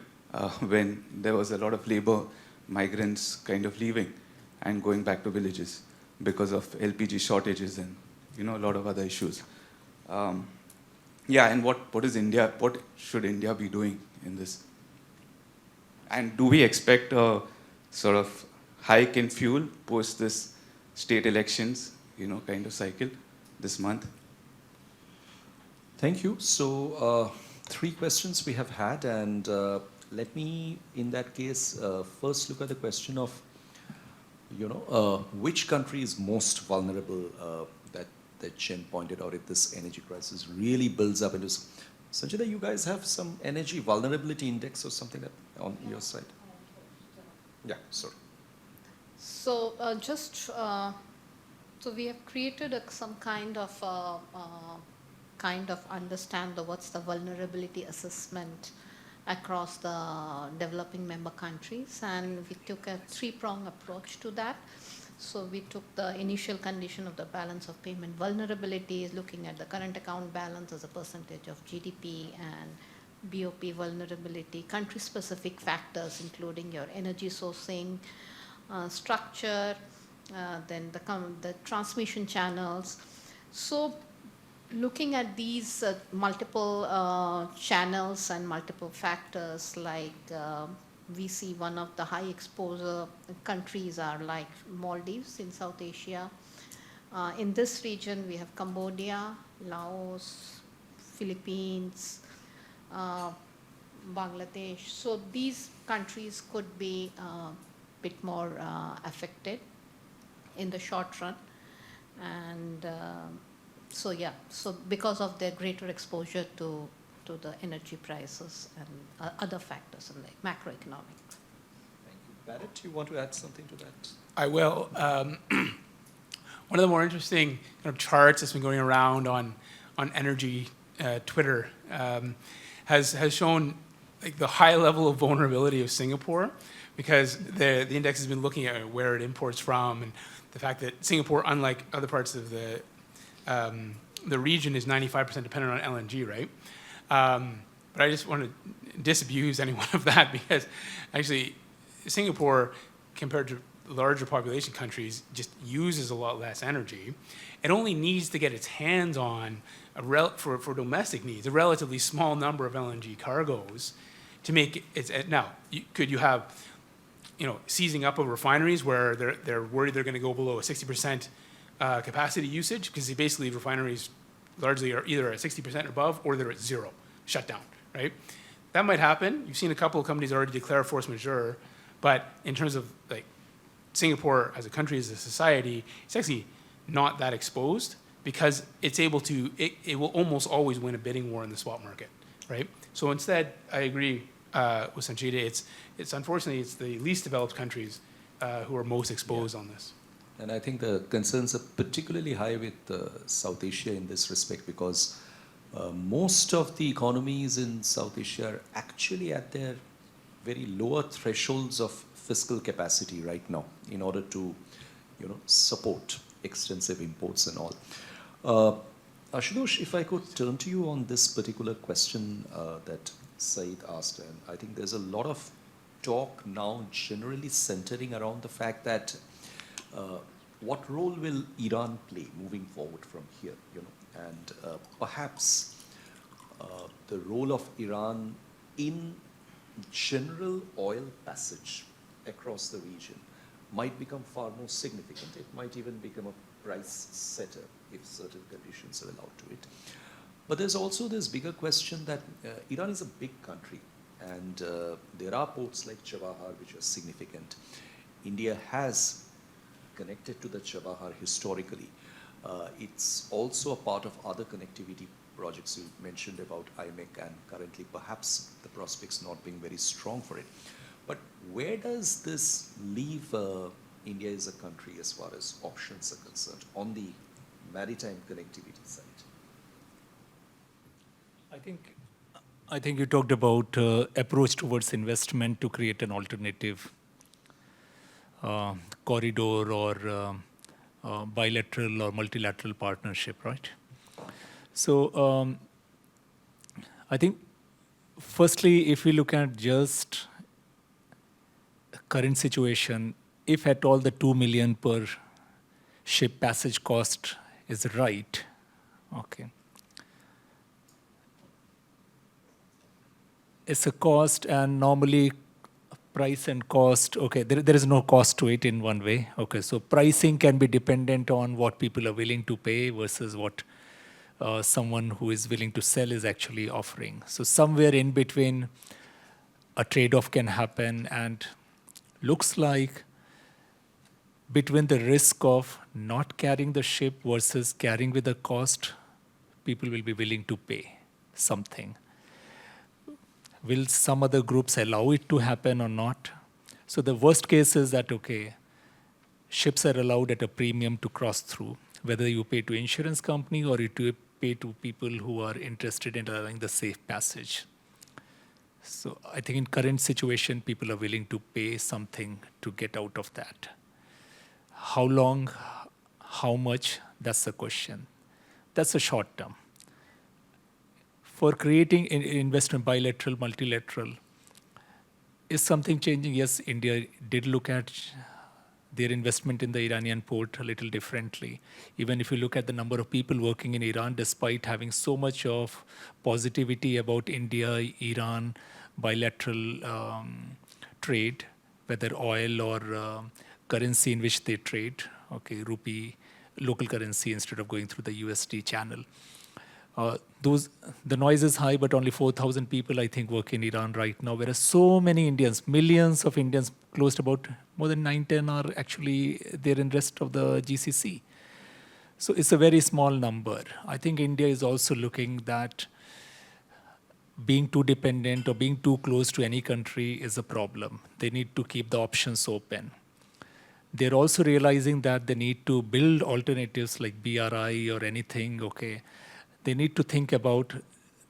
when there was a lot of labor migrants kind of leaving and going back to villages because of LPG shortages and a lot of other issues. Yeah, and what should India be doing in this? And do we expect a sort of hike in fuel post this state elections, kind of cycle this month? Thank you. So 3 questions we have had, and let me, in that case, first look at the question of, which country is most vulnerable that Chen pointed out if this energy crisis really builds up into. Sanjita, you guys have some energy vulnerability index or something on your side? Yeah, sorry. So so we have created some kind of understand what's the vulnerability assessment across the developing member countries, and we took a 3-prong approach to that. So we took the initial condition of the balance of payment vulnerabilities, looking at the current account balance as a percentage of GDP, and BOP vulnerability, country-specific factors, including your energy sourcing structure, then the transmission channels. So looking at these multiple channels and multiple factors, like we see one of the high exposure countries are like Maldives in South Asia. In this region, we have Cambodia, Laos, Philippines, Bangladesh. So these countries could be a bit more affected in the short run. And so because of their greater exposure to the energy prices and other factors in the macroeconomic. Thank you. Barrett, you want to add something to that? I will. One of the more interesting kind of charts that's been going around on energy Twitter has shown like the high level of vulnerability of Singapore, because the index has been looking at where it imports from, and the fact that Singapore, unlike other parts of the region, is 95% dependent on LNG, right? But I just want to disabuse anyone of that, because actually Singapore, compared to larger population countries, just uses a lot less energy. It only needs to get its hands on, for domestic needs, a relatively small number of LNG cargoes to make it. Now, could you have seizing up of refineries where they're worried they're going to go below a 60% capacity usage, because basically refineries largely are either at 60% or above, or they're at 0, shut down, right? That might happen. You've seen a couple of companies already declare force majeure, but in terms of like Singapore as a country, as a society, it's actually not that exposed, because it's able to, it will almost always win a bidding war in the swap market, right? So instead, I agree with Sanjita, it's unfortunately, it's the least developed countries who are most exposed on this. And I think the concerns are particularly high with South Asia in this respect, because most of the economies in South Asia are actually at their very lower thresholds of fiscal capacity right now in order to support extensive imports and all. Ashutosh, if I could turn to you on this particular question that Saeed asked, and I think there's a lot of talk now generally centering around the fact that what role will Iran play moving forward from here, and perhaps the role of Iran in general oil passage across the region might become far more significant. It might even become a price setter if certain conditions are allowed to it. But there's also this bigger question that Iran is a big country, and there are ports like Chabahar which are significant. India has connected to the Chabahar historically. It's also a part of other connectivity projects you mentioned about IMEC, and currently perhaps the prospects not being very strong for it. But where does this leave India as a country as far as options are concerned on the maritime connectivity side? I think you talked about approach towards investment to create an alternative corridor or bilateral or multilateral partnership, right? So I think, firstly, if we look at just current situation, if at all the 2 million per ship passage cost is right, okay, it's a cost, and normally price and cost, okay, there is no cost to it in one way. Okay, so pricing can be dependent on what people are willing to pay versus what someone who is willing to sell is actually offering. So somewhere in between, a trade-off can happen, and looks like between the risk of not carrying the ship versus carrying with the cost, people will be willing to pay something. Will some other groups allow it to happen or not? So the worst case is that, okay, ships are allowed at a premium to cross through, whether you pay to insurance company or you pay to people who are interested in allowing the safe passage. So I think in current situation, people are willing to pay something to get out of that. How long, how much, that's the question. That's a short term. For creating investment, bilateral, multilateral, is something changing? Yes, India did look at their investment in the Iranian port a little differently. Even if you look at the number of people working in Iran, despite having so much of positivity about India, Iran, bilateral trade, whether oil or currency in which they trade, okay, rupee, local currency instead of going through the USD channel. The noise is high, but only 4,000 people, I think, work in Iran right now, whereas so many Indians, millions of Indians, close to about more than 9-10 are actually there in rest of the GCC. So it's a very small number. I think India is also looking that being too dependent or being too close to any country is a problem. They need to keep the options open. They're also realizing that they need to build alternatives like BRI or anything, okay. They need to think about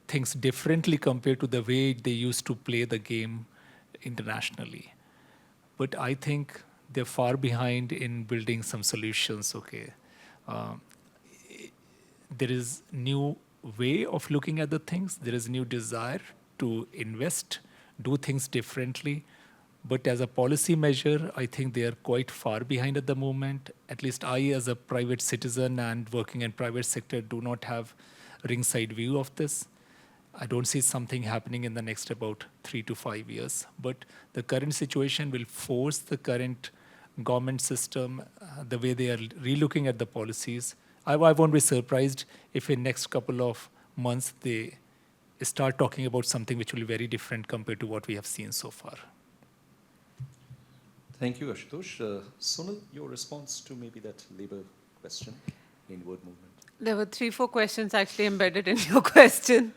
things differently compared to the way they used to play the game internationally. But I think they're far behind in building some solutions, okay. There is new way of looking at the things. There is new desire to invest, do things differently. But as a policy measure, I think they are quite far behind at the moment. At least I, as a private citizen and working in private sector, do not have ringside view of this. I don't see something happening in the next about 3 to 5 years. But the current situation will force the current government system, the way they are relooking at the policies. I won't be surprised if in next couple of months they start talking about something which will be very different compared to what we have seen so far. Thank you, Ashutosh. Sonal, your response to maybe that labor question, inward movement. There were 3-4 questions actually embedded in your question.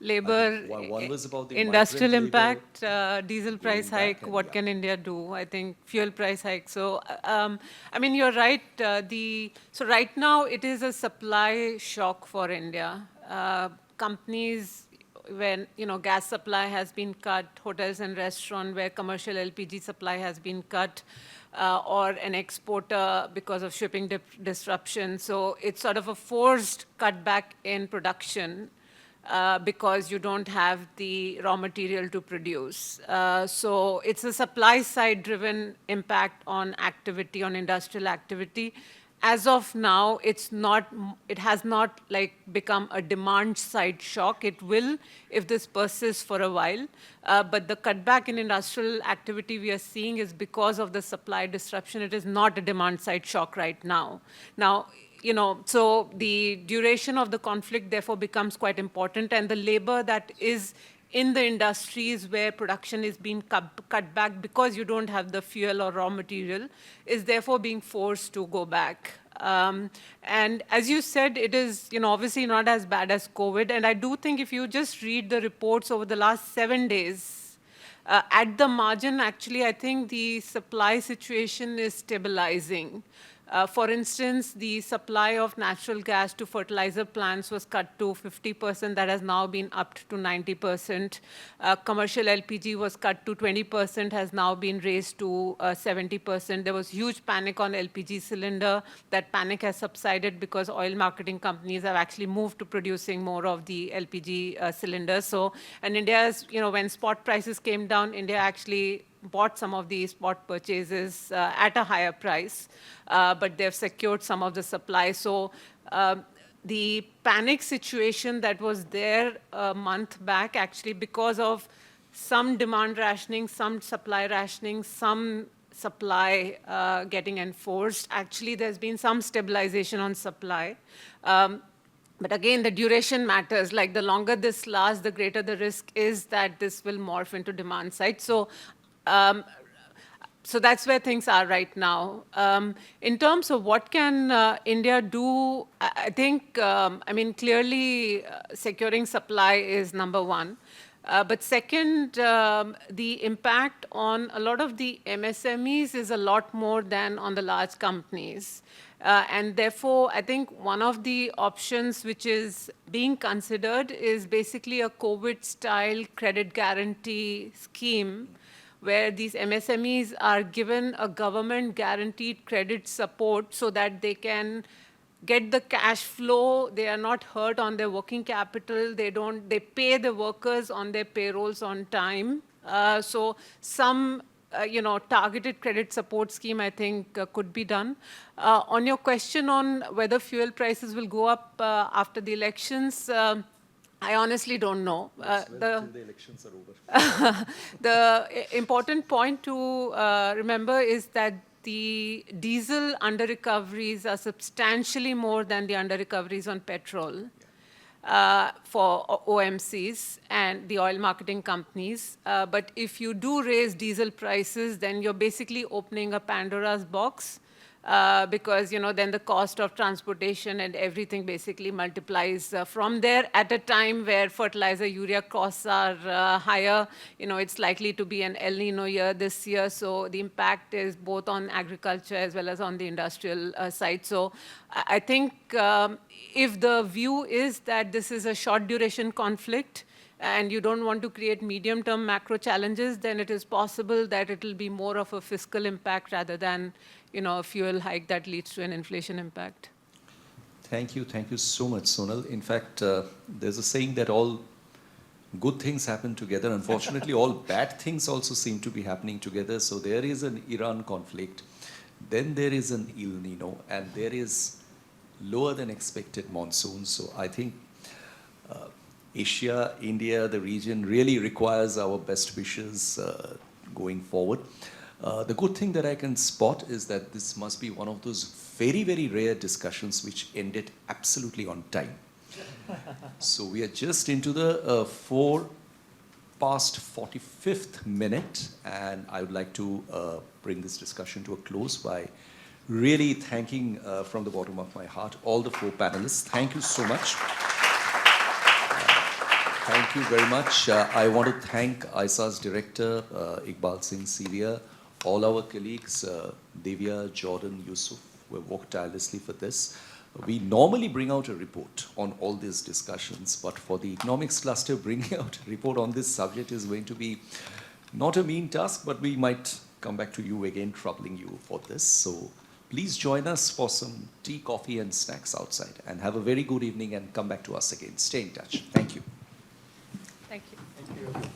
Labor, One was about the industrial migrant impact, diesel price hike, what can India do? I think fuel price hike. So, I mean, you're right. So right now it is a supply shock for India. Companies, when, gas supply has been cut, hotels and restaurants where commercial LPG supply has been cut, or an exporter because of shipping disruption. So it's sort of a forced cutback in production because you don't have the raw material to produce. So it's a supply side driven impact on activity, on industrial activity. As of now, it has not like become a demand side shock. It will if this persists for a while. But the cutback in industrial activity we are seeing is because of the supply disruption. It is not a demand side shock right now. Now, so the duration of the conflict therefore becomes quite important, and the labor that is in the industries where production is being cut back because you don't have the fuel or raw material is therefore being forced to go back. And as you said, it is obviously not as bad as COVID. And I do think if you just read the reports over the last 7 days, at the margin, actually, I think the supply situation is stabilizing. For instance, the supply of natural gas to fertilizer plants was cut to 50%. That has now been upped to 90%. Commercial LPG was cut to 20%, has now been raised to 70%. There was huge panic on LPG cylinder. That panic has subsided because oil marketing companies have actually moved to producing more of the LPG cylinders. So, and India's, when spot prices came down, India actually bought some of these spot purchases at a higher price, but they've secured some of the supply. So the panic situation that was there a month back, actually, because of some demand rationing, some supply rationing, some supply getting enforced, actually there's been some stabilization on supply. But again, the duration matters. Like the longer this lasts, the greater the risk is that this will morph into demand side. So that's where things are right now. In terms of what can India do, I think, clearly securing supply is number one. But second, the impact on a lot of the MSMEs is a lot more than on the large companies. And therefore, I think one of the options which is being considered is basically a COVID-style credit guarantee scheme where these MSMEs are given a government-guaranteed credit support so that they can get the cash flow. They are not hurt on their working capital. They pay the workers on their payrolls on time. So some targeted credit support scheme, I think, could be done. On your question on whether fuel prices will go up after the elections, I honestly don't know. Till the elections are over. The important point to remember is that the diesel under-recoveries are substantially more than the under-recoveries on petrol for OMCs and the oil marketing companies. But if you do raise diesel prices, then you're basically opening a Pandora's box. Because then the cost of transportation and everything basically multiplies from there at a time where fertilizer, urea costs are higher. It's likely to be an El Nino year this year, so the impact is both on agriculture as well as on the industrial side. So I think if the view is that this is a short duration conflict and you don't want to create medium-term macro challenges, then it is possible that it will be more of a fiscal impact rather than a fuel hike that leads to an inflation impact. Thank you so much, Sonal. In fact, there's a saying that all good things happen together. Unfortunately, all bad things also seem to be happening together. So there is an Iran conflict, then there is an El Nino, and there is lower than expected monsoon. So I think Asia, India, the region really requires our best wishes going forward. The good thing that I can spot is that this must be one of those very, very rare discussions which ended absolutely on time. So we are just into the 45th minute, and I would like to bring this discussion to a close by really thanking from the bottom of my heart all the 4 panelists. Thank you so much. Thank you very much. I want to thank ISA's director, Iqbal Singh Siria, all our colleagues, Divya, Jordan, Yusuf, who have worked tirelessly for this. We normally bring out a report on all these discussions, but for the economics cluster, bringing out a report on this subject is going to be not a mean task, but we might come back to you again, troubling you for this. So please join us for some tea, coffee, and snacks outside. And have a very good evening and come back to us again. Stay in touch. Thank you. Thank you. Thank you.